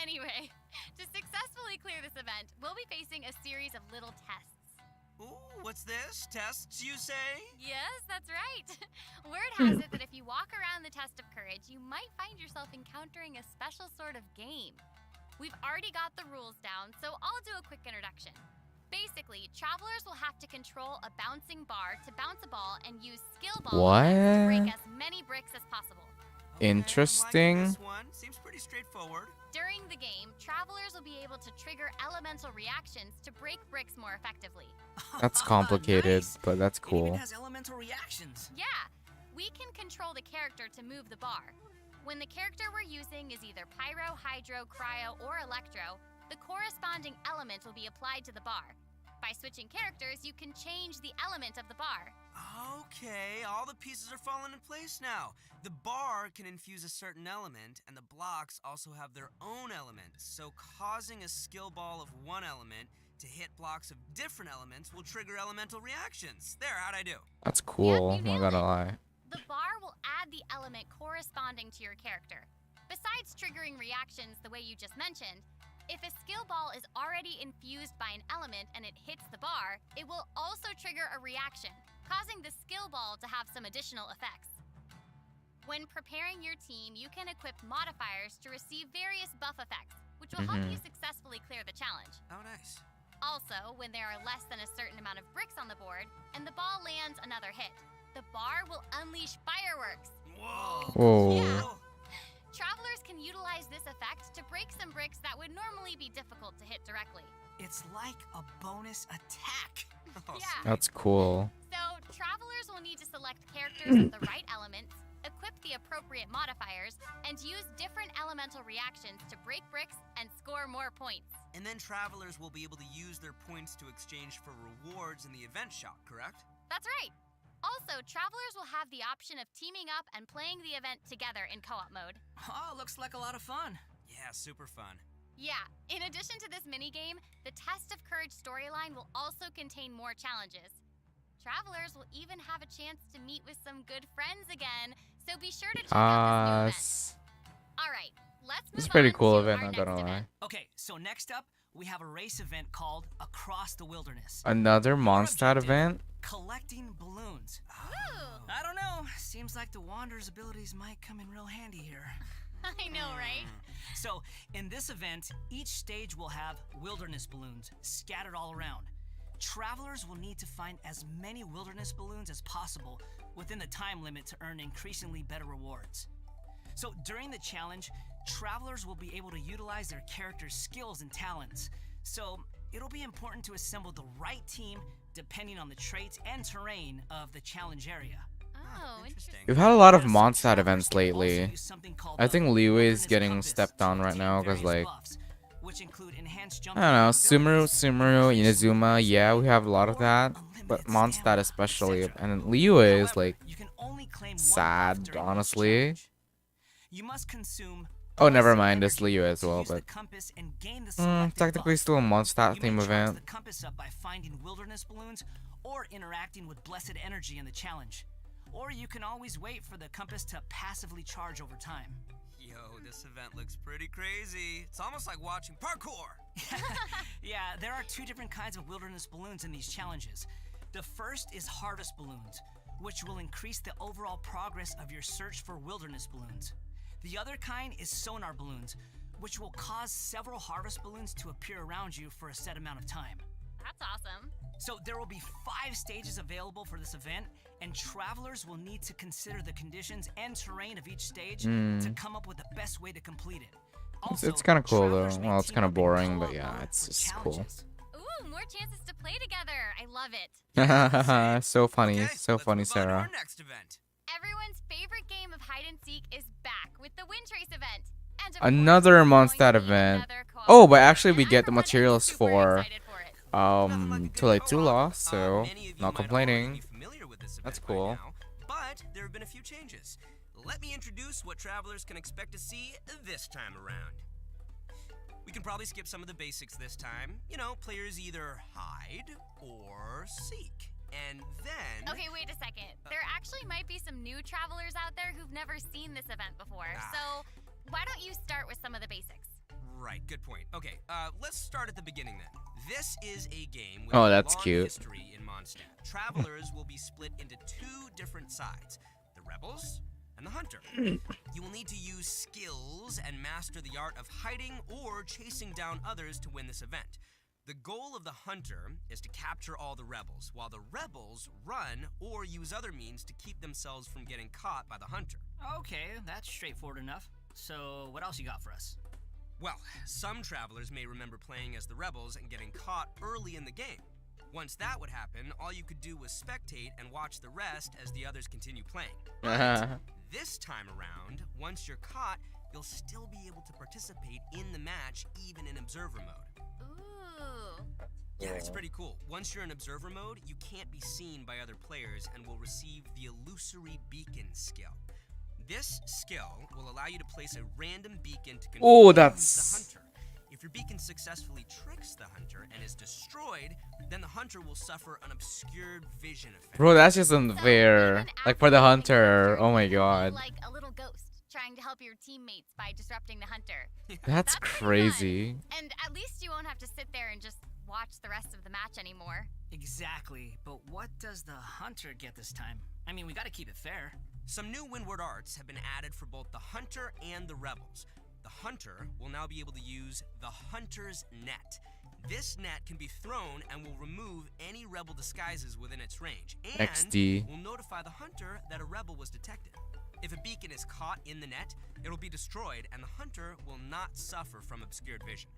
S4: Anyway, to successfully clear this event, we'll be facing a series of little tests.
S2: Ooh, what's this? Tests, you say?
S4: Yes, that's right. Word has it that if you walk around the test of courage, you might find yourself encountering a special sort of game. We've already got the rules down, so I'll do a quick introduction. Basically, travelers will have to control a bouncing bar to bounce a ball and use skill ball events to break
S1: What?
S4: as many bricks as possible.
S2: Okay, I'm liking
S1: Interesting.
S2: this one. Seems pretty straightforward.
S4: During the game, travelers will be able to trigger elemental reactions to break bricks more effectively.
S1: That's complicated,
S6: Nice.
S1: but that's
S6: It even
S1: cool.
S6: has elemental reactions.
S4: Yeah, we can control the character to move the bar. When the character we're using is either Pyro, Hydro, Cryo, or Electro, the corresponding element will be applied to the bar. By switching characters, you can change the element of the bar.
S2: Okay, all the pieces are falling in place now. The bar can infuse a certain element, and the blocks also have their own elements. So causing a skill ball of one element to hit blocks of different elements will trigger elemental reactions. There, how'd I do?
S1: That's cool.
S4: you
S1: I'm
S4: nailed
S1: not gonna
S4: it.
S1: lie.
S4: The bar will add the element corresponding to your character. Besides triggering reactions the way you just mentioned, if a skill ball is already infused by an element and it hits the bar, it will also trigger a reaction, causing the skill ball to have some additional effects. When preparing your team, you can equip modifiers to receive various buff effects, which will help you successfully clear the challenge.
S2: Oh, nice.
S4: Also, when there are less than a certain amount of bricks on the board, and the ball lands another hit, the bar will unleash fireworks.
S2: Whoa.
S1: Whoa.
S4: Yeah. Travelers can utilize this effect to break some bricks that would normally be difficult to hit directly.
S6: It's like a bonus attack.
S2: Oh,
S4: Yeah.
S1: That's cool.
S4: So, travelers will need to select characters with the right elements, equip the appropriate modifiers, and use different elemental reactions to break bricks and score more points.
S2: And then travelers will be able to use their points to exchange for rewards in the event shop, correct?
S4: That's right. Also, travelers will have the option of teaming up and playing the event together in co-op mode.
S6: Oh, looks like a lot of fun.
S2: Yeah, super fun.
S4: Yeah, in addition to this minigame, the Test of Courage storyline will also contain more challenges. Travelers will even have a chance to meet with some good friends again, so be sure to check out this new event. All right, let's move
S1: It's a pretty
S4: on
S1: cool
S4: to
S1: event,
S4: our
S1: not
S4: next
S1: gonna lie.
S4: event.
S6: Okay, so next up, we have a race event called Across the Wilderness.
S1: Another
S6: Your
S1: Mondstadt
S6: objective,
S1: event?
S6: collecting balloons.
S4: Ooh,
S6: I don't know. Seems like the Wanderer's abilities might come in real handy here.
S4: I know, right?
S6: So, in this event, each stage will have wilderness balloons scattered all around. Travelers will need to find as many wilderness balloons as possible within the time limit to earn increasingly better rewards. So, during the challenge, travelers will be able to utilize their character's skills and talents. So, it'll be important to assemble the right team depending on the traits and terrain of the challenge area.
S4: Oh, interesting.
S1: We've had a lot of
S6: Some
S1: Mondstadt
S6: travelers
S1: events
S6: can also
S1: lately.
S6: use something called
S1: I
S6: the
S1: think Liu is
S6: wilderness
S1: getting
S6: compass
S1: stepped
S6: to
S1: on right
S6: obtain
S1: now because
S6: various
S1: like
S6: buffs, which include enhanced
S1: I
S6: jumping
S1: don't know,
S6: capabilities,
S1: Sumeru, Inazuma, yeah, we have a lot of
S6: or
S1: that, but
S6: unlimited
S1: Mondstadt
S6: stamina,
S1: especially,
S6: etc.
S1: and then Liu is
S6: However,
S1: like
S6: you can only claim one buff
S1: sad,
S6: during each
S1: honestly.
S6: challenge. You must consume
S1: Oh, never
S6: plus
S1: mind, it's
S6: energy
S1: Liu as
S6: to
S1: well,
S6: use the
S1: but
S6: compass and gain the selected
S1: technically
S6: buff.
S1: still a Mondstadt
S6: You
S1: theme
S6: may charge
S1: event.
S6: the compass up by finding wilderness balloons or interacting with blessed energy in the challenge. Or you can always wait for the compass to passively charge over time.
S2: Yo, this event looks pretty crazy. It's almost like watching parkour.
S6: Yeah, there are two different kinds of wilderness balloons in these challenges. The first is harvest balloons, which will increase the overall progress of your search for wilderness balloons. The other kind is sonar balloons, which will cause several harvest balloons to appear around you for a set amount of time.
S4: That's awesome.
S6: So there will be 5 stages available for this event, and travelers will need to consider the conditions and terrain of each stage to come up with the best way to complete it. Also,
S1: It's kind of cool though.
S6: travelers may
S1: Well, it's
S6: team
S1: kind of
S6: up in
S1: boring, but
S6: co-op
S1: yeah,
S6: mode
S1: it's
S6: for
S1: just cool.
S6: challenges.
S4: Ooh, more chances to play together. I love it.
S1: So funny,
S2: Okay,
S1: so
S2: let's
S1: funny,
S2: move on to
S1: Sarah.
S2: our next event.
S4: Everyone's favorite game of hide and seek is back with the Wind Trace event. And of course,
S1: Another
S4: there's going to
S1: Mondstadt
S4: be
S1: event.
S4: another co-op
S1: Oh, but
S4: event,
S1: actually we
S4: and
S1: get the
S4: I'm
S1: materials
S4: super
S1: for
S4: excited for it.
S2: Nothing like a good
S1: Too Late Too
S2: co-op.
S1: Lost, so
S2: Many of you
S1: not
S2: might already
S1: complaining.
S2: be familiar with this event
S1: That's
S2: by
S1: cool.
S2: now, but there have been a few changes. Let me introduce what travelers can expect to see this time around. We can probably skip some of the basics this time. You know, players either hide or seek. And then...
S4: Okay, wait a second. There actually might be some new travelers out there who've never seen this event before. So why don't you start with some of the basics?
S2: Right, good point. Okay, let's start at the beginning then. This is a game with
S1: Oh,
S2: a
S1: that's
S2: long
S1: cute.
S2: history in Mondstadt. Travelers will be split into 2 different sides, the rebels and the hunter. You will need to use skills and master the art of hiding or chasing down others to win this event. The goal of the hunter is to capture all the rebels, while the rebels run or use other means to keep themselves from getting caught by the hunter.
S6: Okay, that's straightforward enough. So, what else you got for us?
S2: Well, some travelers may remember playing as the rebels and getting caught early in the game. Once that would happen, all you could do was spectate and watch the rest as the others continue playing. But this time around, once you're caught, you'll still be able to participate in the match even in observer mode.
S4: Ooh.
S2: Yeah, it's pretty cool. Once you're in observer mode, you can't be seen by other players and will receive the illusory beacon skill. This skill will allow you to place a random beacon to confuse the hunter. If your beacon successfully tricks the hunter and is destroyed, then the hunter will suffer an obscured vision effect.
S1: Bro, that's just
S4: So
S1: unfair.
S4: even
S1: Like
S4: after
S1: for the
S4: using
S1: hunter. Oh my
S4: you'll be
S1: god.
S4: like a little ghost trying to help your teammates by disrupting the hunter.
S1: That's
S4: pretty
S1: crazy.
S4: fun. And at least you won't have to sit there and just watch the rest of the match anymore.
S6: Exactly, but what does the hunter get this time? I mean, we gotta keep it fair.
S2: Some new windward arts have been added for both the hunter and the rebels. The hunter will now be able to use the hunter's net. This net can be thrown and will remove any rebel disguises within its range, and
S1: XD.
S2: will notify the hunter that a rebel was detected. If a beacon is caught in the net, it will be destroyed and the hunter will not suffer from obscured vision.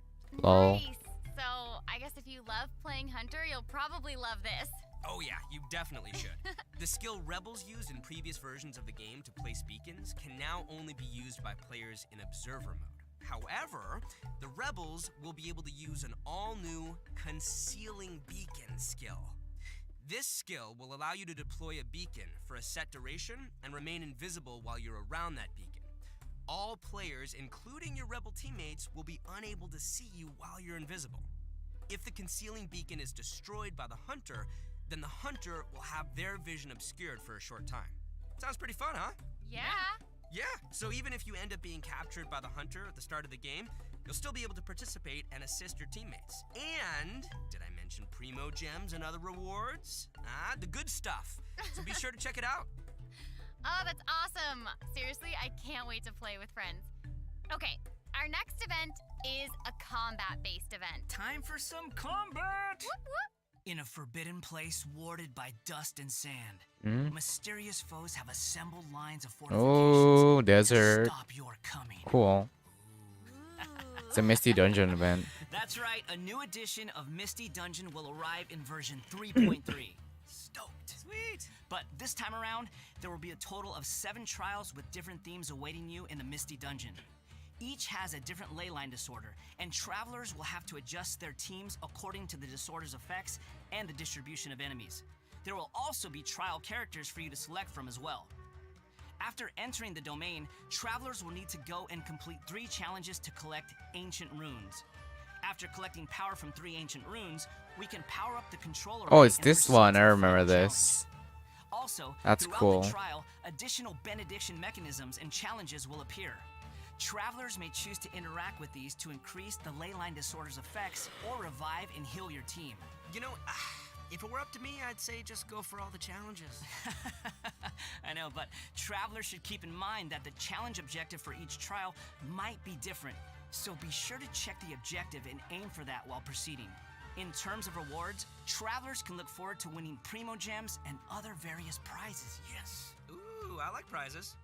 S1: Lol.
S4: Nice. So I guess if you love playing hunter, you'll probably love this.
S2: Oh yeah, you definitely should. The skill rebels used in previous versions of the game to place beacons can now only be used by players in observer mode. However, the rebels will be able to use an all-new concealing beacon skill. This skill will allow you to deploy a beacon for a set duration and remain invisible while you're around that beacon. All players, including your rebel teammates, will be unable to see you while you're invisible. If the concealing beacon is destroyed by the hunter, then the hunter will have their vision obscured for a short time. Sounds pretty fun, huh?
S4: Yeah.
S2: Yeah, so even if you end up being captured by the hunter at the start of the game, you'll still be able to participate and assist your teammates. And did I mention Primo Gems and other rewards? The good stuff. So be sure to check it out.
S4: Oh, that's awesome! Seriously, I can't wait to play with friends. Okay, our next event is a combat-based event.
S6: Time for some combat!
S4: Whoop, whoop.
S6: In a forbidden place warded by dust and sand, mysterious foes have assembled lines of
S1: Oh,
S6: fortifications to
S1: desert.
S6: stop your coming.
S1: Cool. It's a Misty Dungeon event.
S6: That's right, a new edition of Misty Dungeon will arrive in version 3.3. Stoked.
S2: Sweet.
S6: But this time around, there will be a total of 7 trials with different themes awaiting you in the Misty Dungeon. Each has a different leyline disorder, and travelers will have to adjust their teams according to the disorder's effects and the distribution of enemies. There will also be trial characters for you to select from as well. After entering the domain, travelers will need to go and complete 3 challenges to collect ancient runes. After collecting power from 3 ancient runes, we can power up the controller.
S1: Oh, it's this one. I remember this.
S6: Also,
S1: That's
S6: throughout
S1: cool.
S6: the trial, additional benediction mechanisms and challenges will appear. Travelers may choose to interact with these to increase the leyline disorder's effects or revive and heal your team.
S2: You know, if it were up to me, I'd say just go for all the challenges.
S6: I know, but travelers should keep in mind that the challenge objective for each trial might be different, so be sure to check the objective and aim for that while proceeding. In terms of rewards, travelers can look forward to winning Primo Gems and other various prizes. Yes.
S2: Ooh, I like prizes.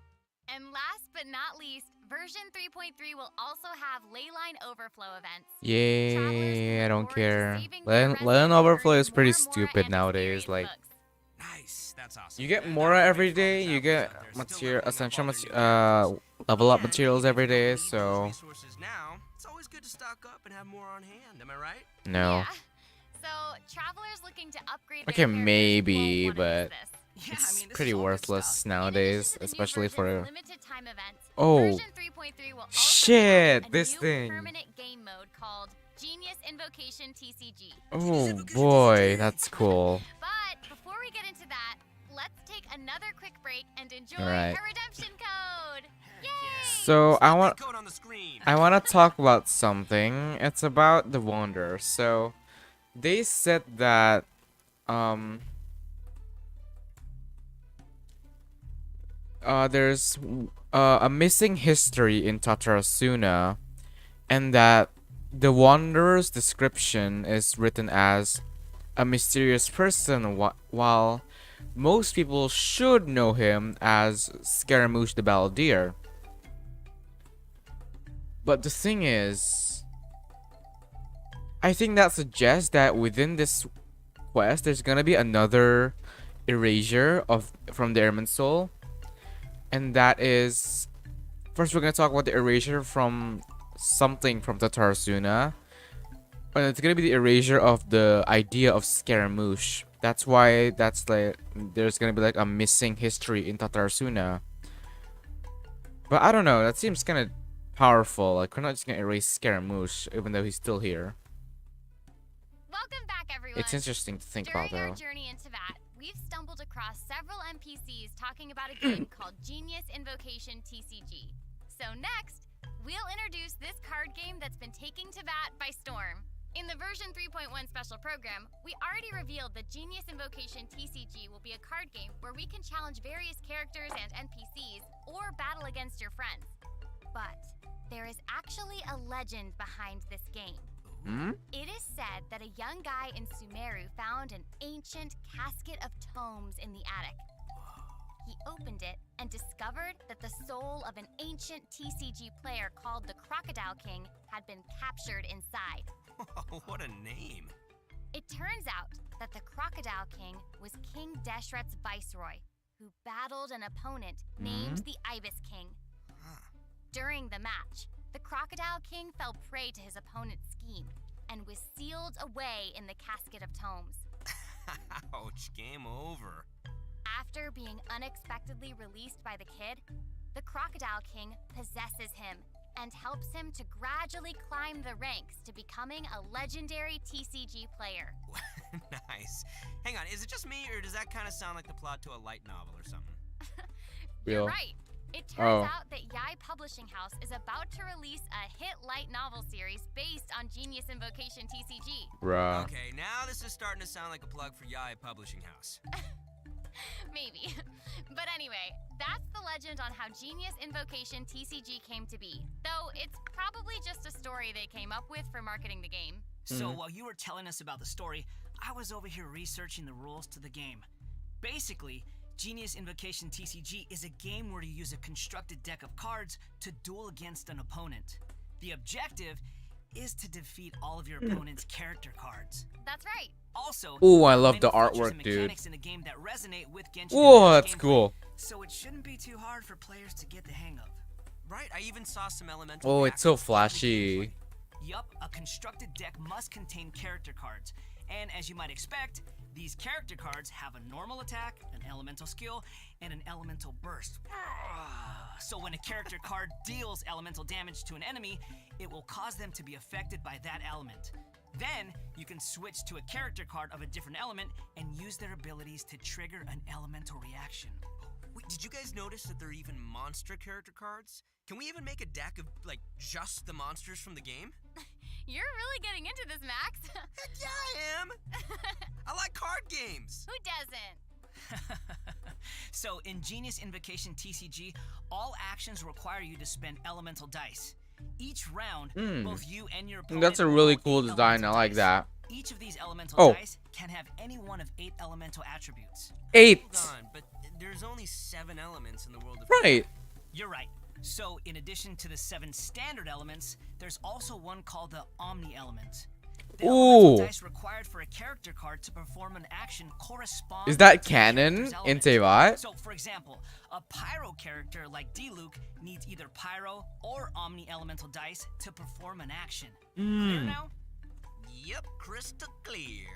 S4: And last but not least, version 3.3 will also have leyline overflow events.
S1: Yay, I don't care.
S4: Land
S1: Land Overflow is pretty stupid nowadays. Like,
S2: Nice, that's awesome.
S1: you get Mora every day, you get material, essential level up materials every day, so
S2: Resources now, it's always good to stock up and have more on hand, am I right?
S1: no.
S4: Yeah. So, travelers looking to upgrade their
S1: Okay,
S4: characters
S1: maybe,
S4: won't wanna miss
S1: but
S4: this.
S6: Yeah,
S1: it's
S6: I mean, this
S1: pretty
S6: is all good
S1: worthless
S6: stuff.
S1: nowadays,
S4: In addition to the new
S1: especially
S4: version's
S1: for
S4: limited time events,
S1: Oh.
S4: version 3.3 will also
S1: Shit,
S4: have a
S1: this
S4: new
S1: thing.
S4: permanent game mode called Genius Invocation TCG.
S1: Oh boy, that's cool.
S4: But before we get into that, let's take another quick break and enjoy
S1: Alright.
S4: a redemption code. Yay!
S1: So I want
S2: Code on the screen.
S1: to talk about something. It's about the Wanderer. So they said that there's a missing history in Tatarasuna, and that the Wanderer's description is written as a mysterious person, while most people should know him as Scaramouche the Balladeer. But the thing is, I think that suggests that within this quest, there's gonna be another erasure from the Airman Soul, and that is, first we're gonna talk about the erasure from something from Tatarasuna, and it's gonna be the erasure of the idea of Scaramouche. That's why that's like there's gonna be like a missing history in Tatarasuna. But I don't know. That seems kind of powerful. Like we're not just gonna erase Scaramouche, even though he's still here.
S4: Welcome back, everyone.
S1: It's interesting to think
S4: During
S1: about,
S4: our
S1: though.
S4: journey into that, we've stumbled across several NPCs talking about a game called Genius Invocation TCG. So next, we'll introduce this card game that's been taking Teyvat by storm. In the version 3.1 special program, we already revealed that Genius Invocation TCG will be a card game where we can challenge various characters and NPCs or battle against your friends. But there is actually a legend behind this game. It is said that a young guy in Sumeru found an ancient casket of tomes in the attic. He opened it and discovered that the soul of an ancient TCG player called the Crocodile King had been captured inside.
S2: What a name.
S4: It turns out that the Crocodile King was King Deshret's viceroy, who battled an opponent named the Ibis King. During the match, the Crocodile King fell prey to his opponent's scheme and was sealed away in the casket of tomes.
S2: Ouch, game over.
S4: After being unexpectedly released by the kid, the Crocodile King possesses him and helps him to gradually climb the ranks to becoming a legendary TCG player.
S2: Nice. Hang on, is it just me, or does that kind of sound like the plot to a light novel or something?
S4: You're
S1: Real.
S4: right. It turns
S1: Oh.
S4: out that Yai Publishing House is about to release a hit light novel series based on Genius Invocation TCG.
S1: Bruh.
S2: Okay, now this is starting to sound like a plug for Yai Publishing House.
S4: Maybe. But anyway, that's the legend on how Genius Invocation TCG came to be. Though it's probably just a story they came up with for marketing the game.
S6: So while you were telling us about the story, I was over here researching the rules to the game. Basically, Genius Invocation TCG is a game where you use a constructed deck of cards to duel against an opponent. The objective is to defeat all of your opponent's character cards.
S4: That's right.
S6: Also,
S1: Ooh, I
S6: there are
S1: love
S6: many
S1: the
S6: features
S1: artwork,
S6: and
S1: dude.
S6: mechanics in the game that resonate with Genshin
S1: Whoa,
S6: Impact's
S1: that's
S6: gameplay,
S1: cool.
S6: So it shouldn't be too hard for players to get the hang of.
S2: Right, I even saw some elemental.
S1: Oh, it's so
S2: reactions in the
S1: flashy.
S2: gameplay.
S6: Yup, a constructed deck must contain character cards. And as you might expect, these character cards have a normal attack, an elemental skill, and an elemental burst. So when a character card deals elemental damage to an enemy, it will cause them to be affected by that element. Then, you can switch to a character card of a different element and use their abilities to trigger an elemental reaction.
S2: Wait, did you guys notice that there are even monster character cards? Can we even make a deck of, like, just the monsters from the game?
S4: You're really getting into this, Max.
S2: Heck yeah, I am! I like card games!
S4: Who doesn't?
S6: So, in Genius Invocation TCG, all actions require you to spend elemental dice. Each round, both you and your opponent
S1: That's a
S6: will
S1: really
S6: roll
S1: cool
S6: 8
S1: design. I
S6: elemental
S1: like
S6: dice.
S1: that.
S6: Each of these elemental
S1: Oh.
S6: dice can have any one of 8 elemental attributes.
S1: 8.
S2: Hold on, but there's only 7 elements in the world of...
S1: Right.
S6: You're right. So, in addition to the 7 standard elements, there's also one called the Omni element. The elemental
S1: Ooh.
S6: dice required for a character card to perform an action correspond
S1: Is that
S6: to the
S1: canon
S6: character's
S1: in
S6: element.
S1: Tevat?
S6: So, for example, a Pyro character like D-Luke needs either Pyro or Omni elemental dice to perform an action. Clear now?
S2: Yep, crystal clear.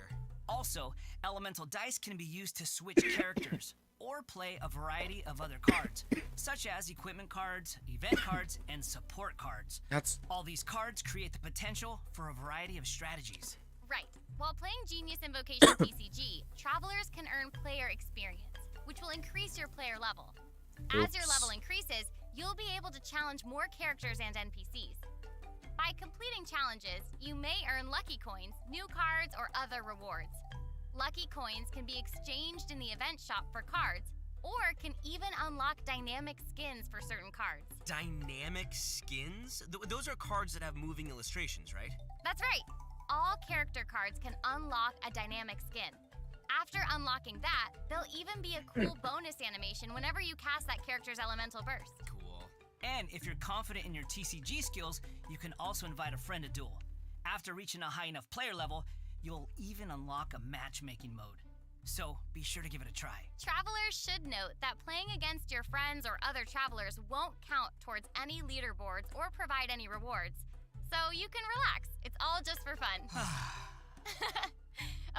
S6: Also, elemental dice can be used to switch characters or play a variety of other cards, such as equipment cards, event cards, and support cards.
S1: That's
S6: All these cards create the potential for a variety of strategies.
S4: Right. While playing Genius Invocation TCG, travelers can earn player experience, which will increase your player level. As your
S1: Oops.
S4: level increases, you'll be able to challenge more characters and NPCs. By completing challenges, you may earn lucky coins, new cards, or other rewards. Lucky coins can be exchanged in the event shop for cards, or can even unlock dynamic skins for certain cards.
S2: Dynamic skins? Those are cards that have moving illustrations, right?
S4: That's right. All character cards can unlock a dynamic skin. After unlocking that, there'll even be a cool bonus animation whenever you cast that character's elemental burst.
S2: Cool.
S6: And if you're confident in your TCG skills, you can also invite a friend to duel. After reaching a high enough player level, you'll even unlock a matchmaking mode. So be sure to give it a try.
S4: Travelers should note that playing against your friends or other travelers won't count towards any leaderboards or provide any rewards. So you can relax. It's all just for fun.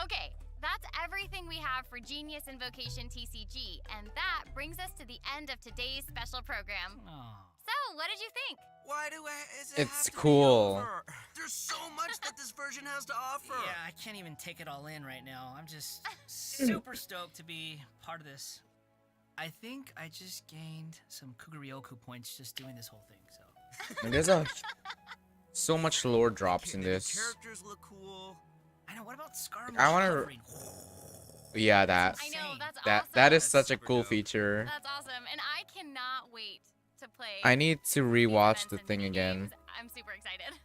S4: Okay, that's everything we have for Genius Invocation TCG, and that brings us to the end of today's special program.
S6: Oh.
S4: So, what did you think?
S2: Why is it
S1: It's
S2: have to be
S1: cool.
S2: over? There's so much that this version has to offer.
S6: Yeah, I can't even take it all in right now. I'm just super stoked to be part of this. I think I just gained some Kugaryoku points just doing this whole thing, so.
S1: And there's so much lore drops in
S2: The
S1: this.
S2: characters look cool.
S6: I know, what about Scar?
S1: I wanna- Yeah, that
S4: I know, that's
S1: that
S4: awesome.
S1: that is
S2: That's
S1: such a
S2: super
S1: cool
S2: dope.
S1: feature.
S4: That's awesome, and I cannot wait to play.
S1: I need to
S4: these
S1: rewatch
S4: events
S1: the
S4: and
S1: thing again.
S4: minigames. I'm super excited.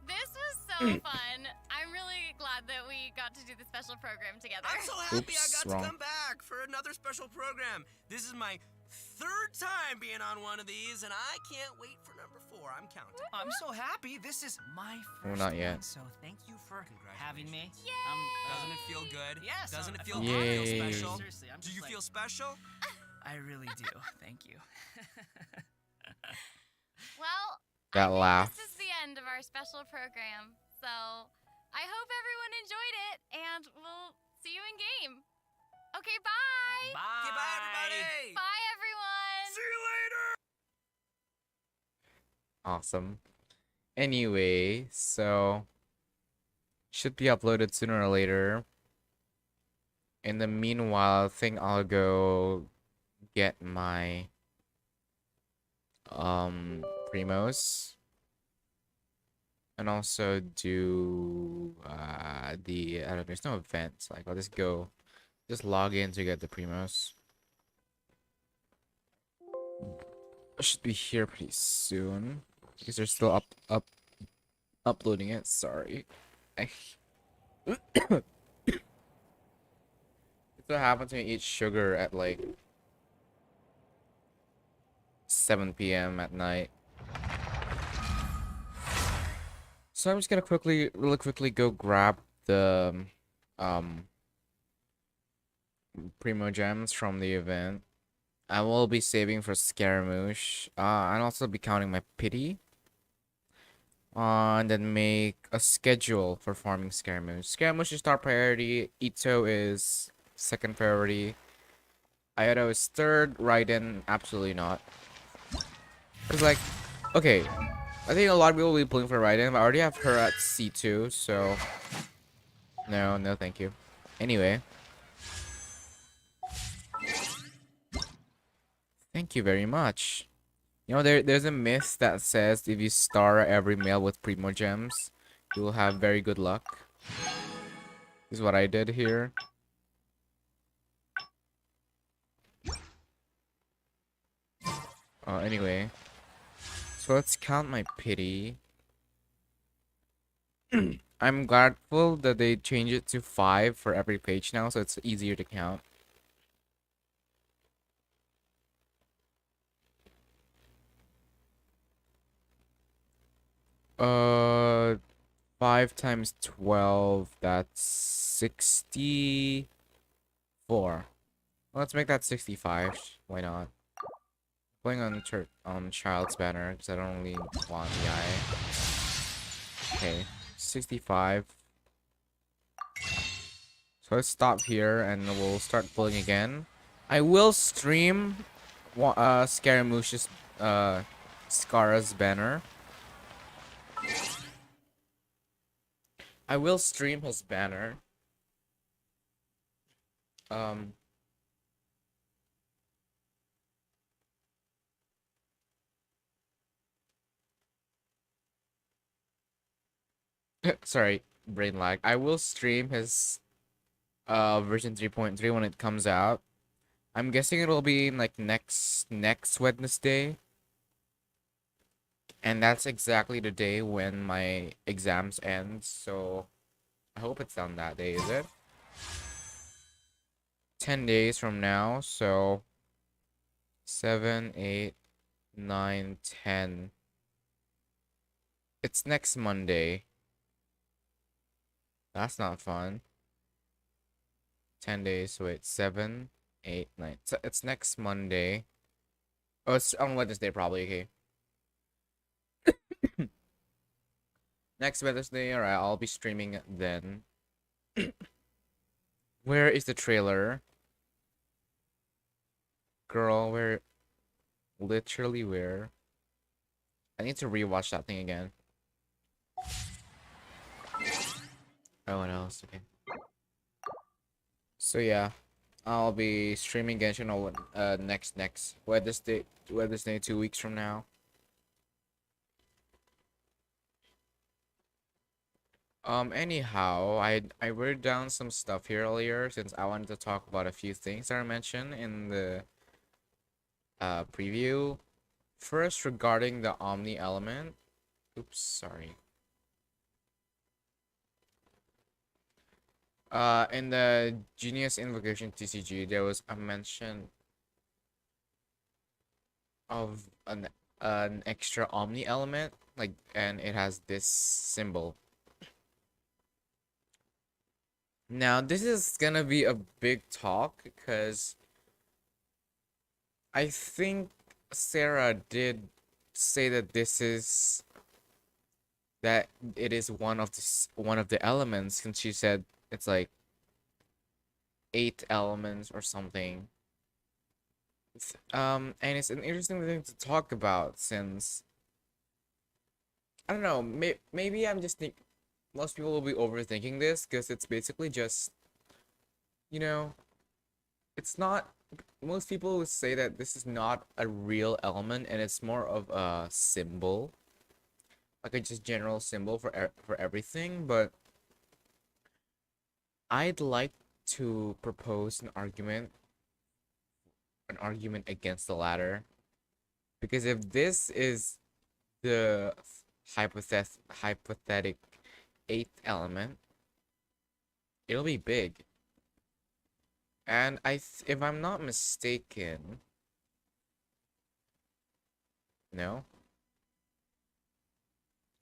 S4: This was so fun. I'm really glad that we got to do the special program together.
S2: I'm so happy I
S1: Oops,
S2: got
S1: wrong.
S2: to come back for another special program. This is my 3rd time being on one of these, and I can't wait for number 4. I'm counting.
S6: I'm so happy. This is my first
S1: not yet.
S6: one, so thank you for having me.
S2: Doesn't it feel good?
S6: Yes.
S2: Doesn't it
S6: I
S2: feel
S6: feel
S2: good?
S1: Yay.
S2: Feel special?
S6: Seriously, I'm
S2: Do
S6: just
S2: you
S6: like-
S2: feel special?
S6: I really do. Thank you.
S4: Well,
S1: That
S4: I think
S1: laugh.
S4: this is the end of our special program. So I hope everyone enjoyed it, and we'll see you in game. Okay, bye.
S6: Bye.
S2: Okay, bye, everybody.
S4: Bye, everyone.
S2: See you later.
S1: Awesome. Anyway, so should be uploaded sooner or later. In the meanwhile, I think I'll go get my primos, and also do the, I don't know, there's no events. Like I'll just log in to get the primos. I should be here pretty soon because they're still uploading it. Sorry. I It's what happens when you eat sugar at like 7 p.m. at night. So I'm just gonna really quickly go grab the um Primo gems from the event. I will be saving for Scaramouche. And also be counting my pity. And then make a schedule for farming Scaramouche. Scaramouche is top priority. Ito is second priority. Iodo is third. Raiden, absolutely not. It's like, okay, I think a lot of people will be pulling for Raiden, but I already have her at C2, so no, thank you. Anyway, thank you very much. You know, there's a myth that says if you star every male with Primo Gems, you will have very good luck. This is what I did here. Anyway, so let's count my pity. I'm grateful that they changed it to 5 for every page now, so it's easier to count. Uh, 5 times 12, that's 64. Let's make that 65. Why not? Playing on Child's banner because I don't really want the eye. Okay, 65. So let's stop here and we'll start pulling again. I will stream Scaramouche's Scara's banner. I will stream his banner. Sorry, brain lag. I will stream his version 3.3 when it comes out. I'm guessing it will be like next Wednesday. And that's exactly the day when my exams end, so I hope it's on that day, is it? 10 days from now, so 7, 8, 9, 10. It's next Monday. That's not fun. 10 days, wait, 7, 8, 9. So it's next Monday. Oh, it's on Wednesday probably, okay. Next Wednesday, alright, I'll be streaming then. Where is the trailer? Girl, where? Literally where? I need to rewatch that thing again. Oh, what else? Okay. So yeah, I'll be streaming Genshin on next Wednesday, 2 weeks from now. Anyhow, I wrote down some stuff here earlier since I wanted to talk about a few things that I mentioned in the preview. First, regarding the Omni element. Oops, sorry. In the Genius Invocation TCG, there was a mention of an extra Omni element, like, and it has this symbol. Now, this is gonna be a big talk because I think Sarah did say that it is one of the elements, since she said it's like 8 elements or something. And it's an interesting thing to talk about since I don't know, maybe I'm just think most people will be overthinking this because it's basically just, you know, it's not most people would say that this is not a real element and it's more of a symbol, like a just general symbol for everything. But I'd like to propose an argument against the latter, because if this is the hypothetic eighth element, it'll be big. And if I'm not mistaken, no,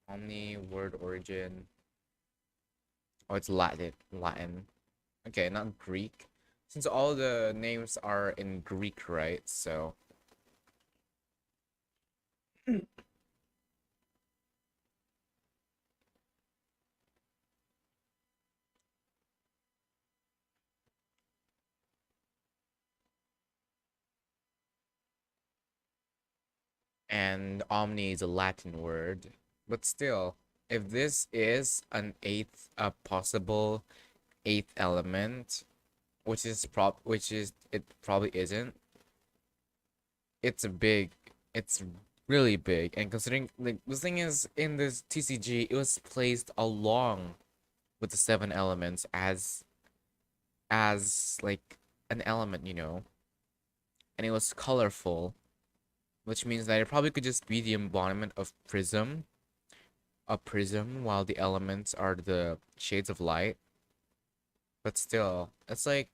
S1: Omni word origin. Oh, it's Latin. Latin. Okay, not Greek. Since all the names are in Greek, right? So. And Omni is a Latin word. But still, if this is an eighth, a possible eighth element, it probably isn't. It's it's really big. And considering, like, the thing is, in this TCG, it was placed along with the seven elements as like an element, and it was colorful, which means that it probably could just be the embodiment of a prism, while the elements are the shades of light. But still, it's like,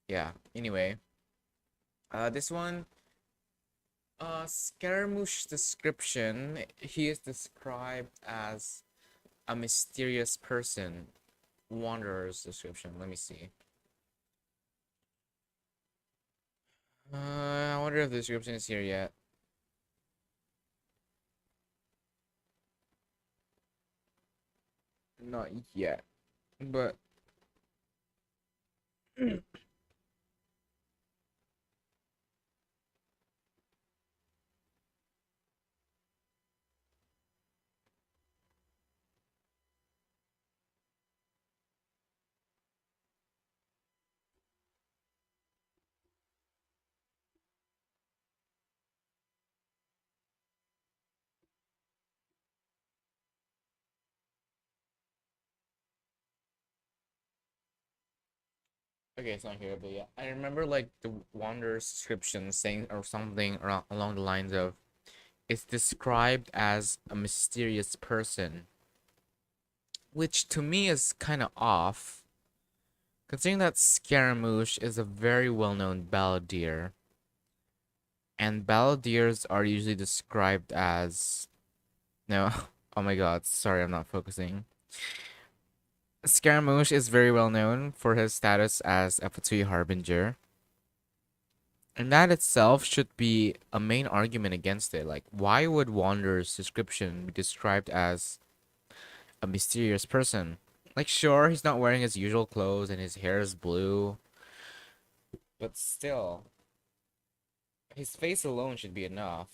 S1: yeah. Anyway, this one, Scaramouche description. He is described as a mysterious person. Wanderer's description. Let me see. I wonder if the description is here yet. Not yet, but okay, it's not here. But yeah, I remember like the Wanderer's description saying or something around along the lines of, it's described as a mysterious person, which to me is kind of off, considering that Scaramouche is a very well-known balladeer, and balladeers are usually described as, no, oh my god, sorry, I'm not focusing. Scaramouche is very well known for his status as a Fatui Harbinger. And that itself should be a main argument against it. Like, why would Wanderer's description be described as a mysterious person? Like, sure, he's not wearing his usual clothes and his hair is blue, but still, his face alone should be enough.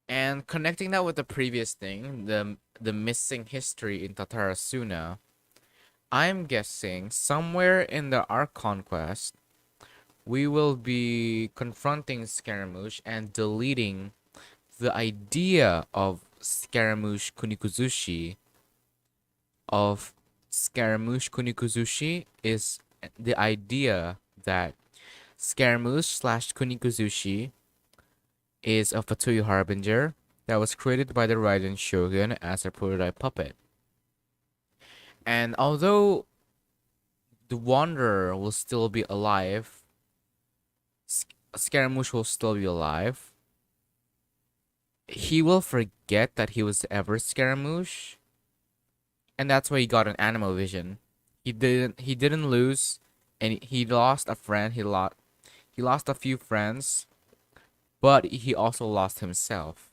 S1: And connecting that with the previous thing, the missing history in Tatarasuna, I'm guessing somewhere in the Ark Conquest, we will be confronting Scaramouche and deleting the idea of Scaramouche Kunikuzushi. Is the idea that Scaramouche/Kunikuzushi is a Fatui Harbinger that was created by the Raiden Shogun as a prototype puppet. And although the Wanderer will still be alive, Scaramouche will still be alive, he will forget that he was ever Scaramouche, and that's why he got an animal vision. He didn't lose, and he lost a friend. He lost a few friends, but he also lost himself,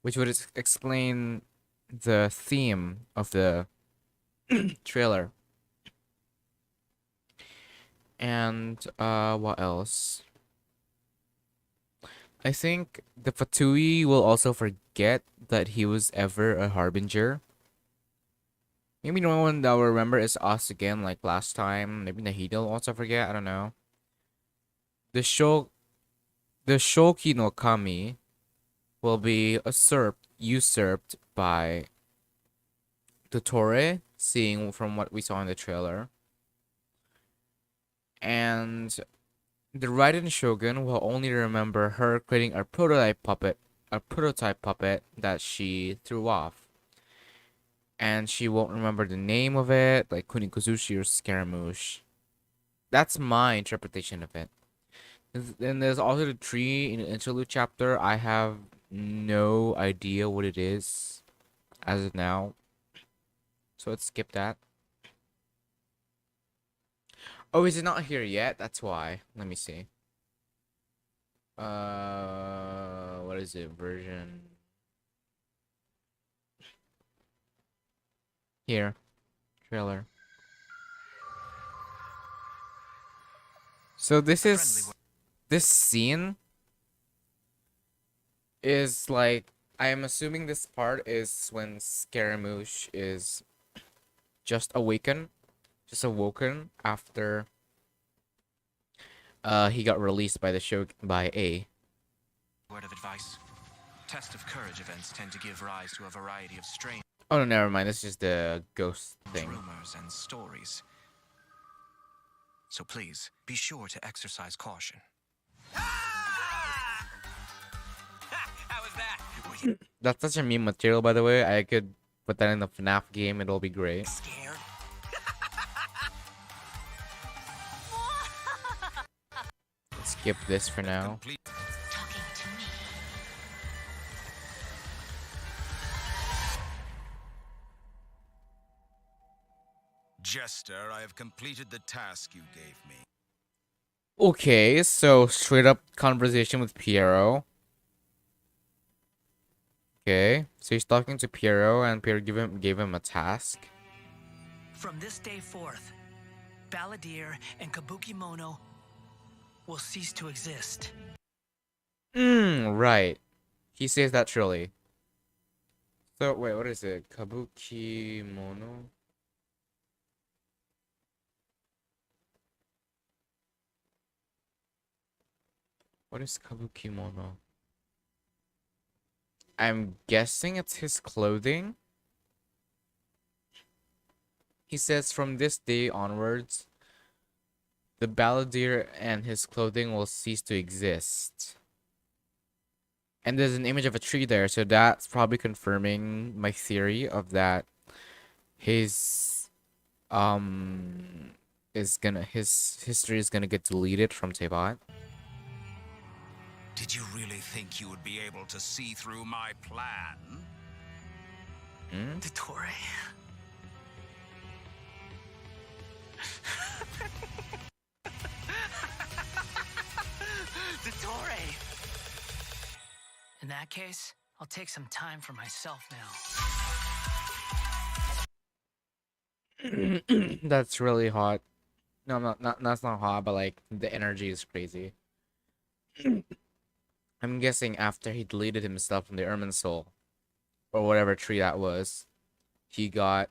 S1: which would explain the theme of the trailer. And what else? I think the Fatui will also forget that he was ever a Harbinger. Maybe no one that will remember is us again, like last time. Maybe Nahida will also forget. I don't know. The Shoki no Kami will be usurped by Totore, seeing from what we saw in the trailer. And the Raiden Shogun will only remember her creating a prototype puppet that she threw off. And she won't remember the name of it, like Kunikuzushi or Scaramouche. That's my interpretation of it. Then there's also the tree in the interlude chapter. I have no idea what it is as of now. So let's skip that. Oh, is it not here yet? That's why. Let me see. What is it? Version. Here. Trailer. So this scene is like, I am assuming this part is when Scaramouche is just awoken after he got released by the show by A.
S3: Word of advice. Test of courage events tend to give rise to a variety of strange
S1: Oh no, never mind. This is just the ghost thing.
S3: rumors and stories. So please, be sure to exercise caution.
S6: How was that?
S1: That's such a meme material, by the way. I could put that in the FNAF game. It'll be great.
S6: Scared?
S1: Let's skip this for now.
S5: Complete
S8: Talking to me.
S5: Jester, I have completed the task you gave me.
S1: Okay, so straight up conversation with Piero. Okay, so he's talking to Piero, and Piero gave him a task.
S6: From this day forth, Balladeer and Kabukimono will cease to exist.
S1: Right. He says that truly. So wait, what is it? Kabukimono? What is Kabukimono? I'm guessing it's his clothing. He says from this day onwards, the balladeer and his clothing will cease to exist. And there's an image of a tree there, so that's probably confirming my theory of that his his history is gonna get deleted from Tebat.
S5: Did you really think you would be able to see through my plan?
S6: Dottore. Dottore! In that case, I'll take some time for myself now.
S1: That's really hot. No, not that's not hot, but like the energy is crazy. I'm guessing after he deleted himself from the Ermin Soul, or whatever tree that was, he got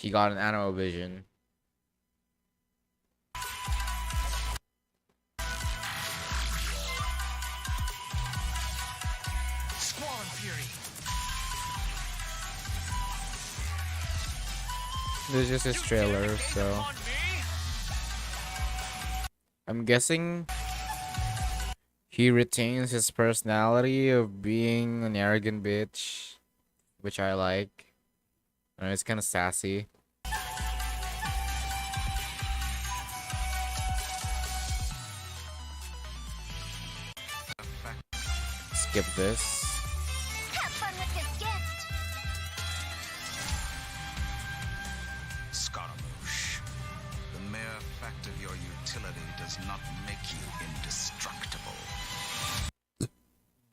S1: an animal vision.
S6: Squall and Fury.
S1: This is just his trailer, so I'm guessing he retains his personality of being an arrogant bitch, which I like. I know, it's kind of sassy. Skip this.
S7: Have fun with this gift.
S5: Scaramouche, the mere fact of your utility does not make you indestructible.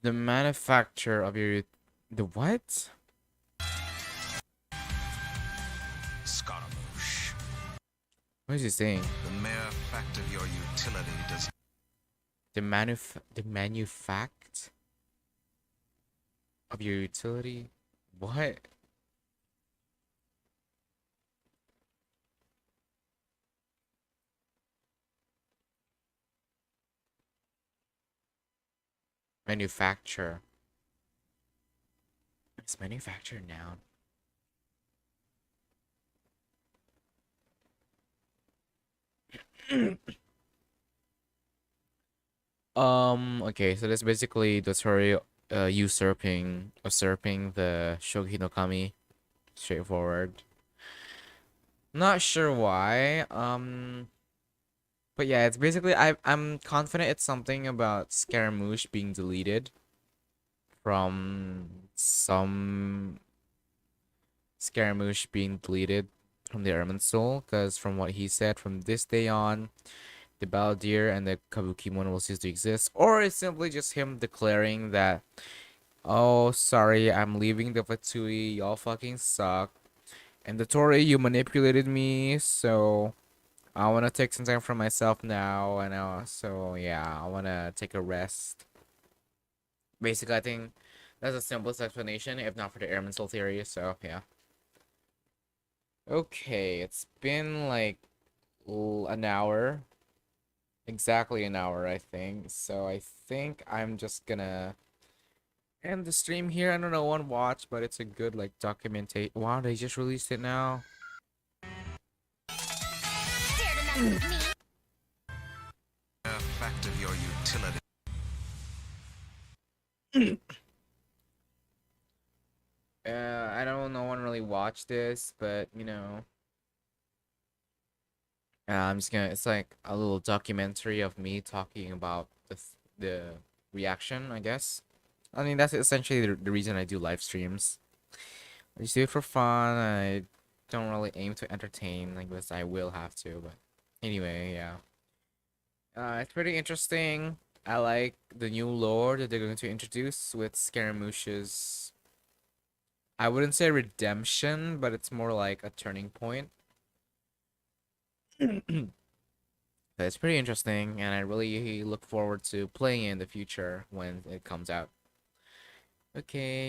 S1: The manufacture of your... The what?
S5: Scaramouche,
S1: What is he saying?
S5: the mere fact of your utility does
S1: The manufact? of your utility? What? Manufacture. Is manufacture a noun? Okay, so that's basically the story usurping the Shogi no Kami. Straightforward. Not sure why. But yeah, it's basically I'm confident it's something about Scaramouche being deleted from some Scaramouche being deleted from the Ermine Soul, because from what he said, from this day on, the Balladeer and the Kabukimon will cease to exist, or it's simply just him declaring that, oh, sorry, I'm leaving the Fatui, y'all fucking suck, and the Tori, you manipulated me, so I want to take some time for myself now, and so yeah, I want to take a rest. Basically, I think that's the simplest explanation, if not for the Airman Soul theory, so yeah. Okay, it's been like an hour. Exactly an hour, I think. So I think I'm just gonna end the stream here. I don't know one watch, but it's a good like documentation. Wow, they just released it now.
S7: Dare to mess with me?
S5: Mere fact of your utility.
S1: I don't know one really watched this, but you know, I'm just gonna. It's like a little documentary of me talking about the reaction, I guess. I mean, that's essentially the reason I do live streams. I just do it for fun. I don't really aim to entertain, like this. I will have to, but anyway, yeah. It's pretty interesting. I like the new lore that they're going to introduce with Scaramouche's. I wouldn't say redemption, but it's more like a turning point. But it's pretty interesting, and I really look forward to playing it in the future when it comes out. Okay.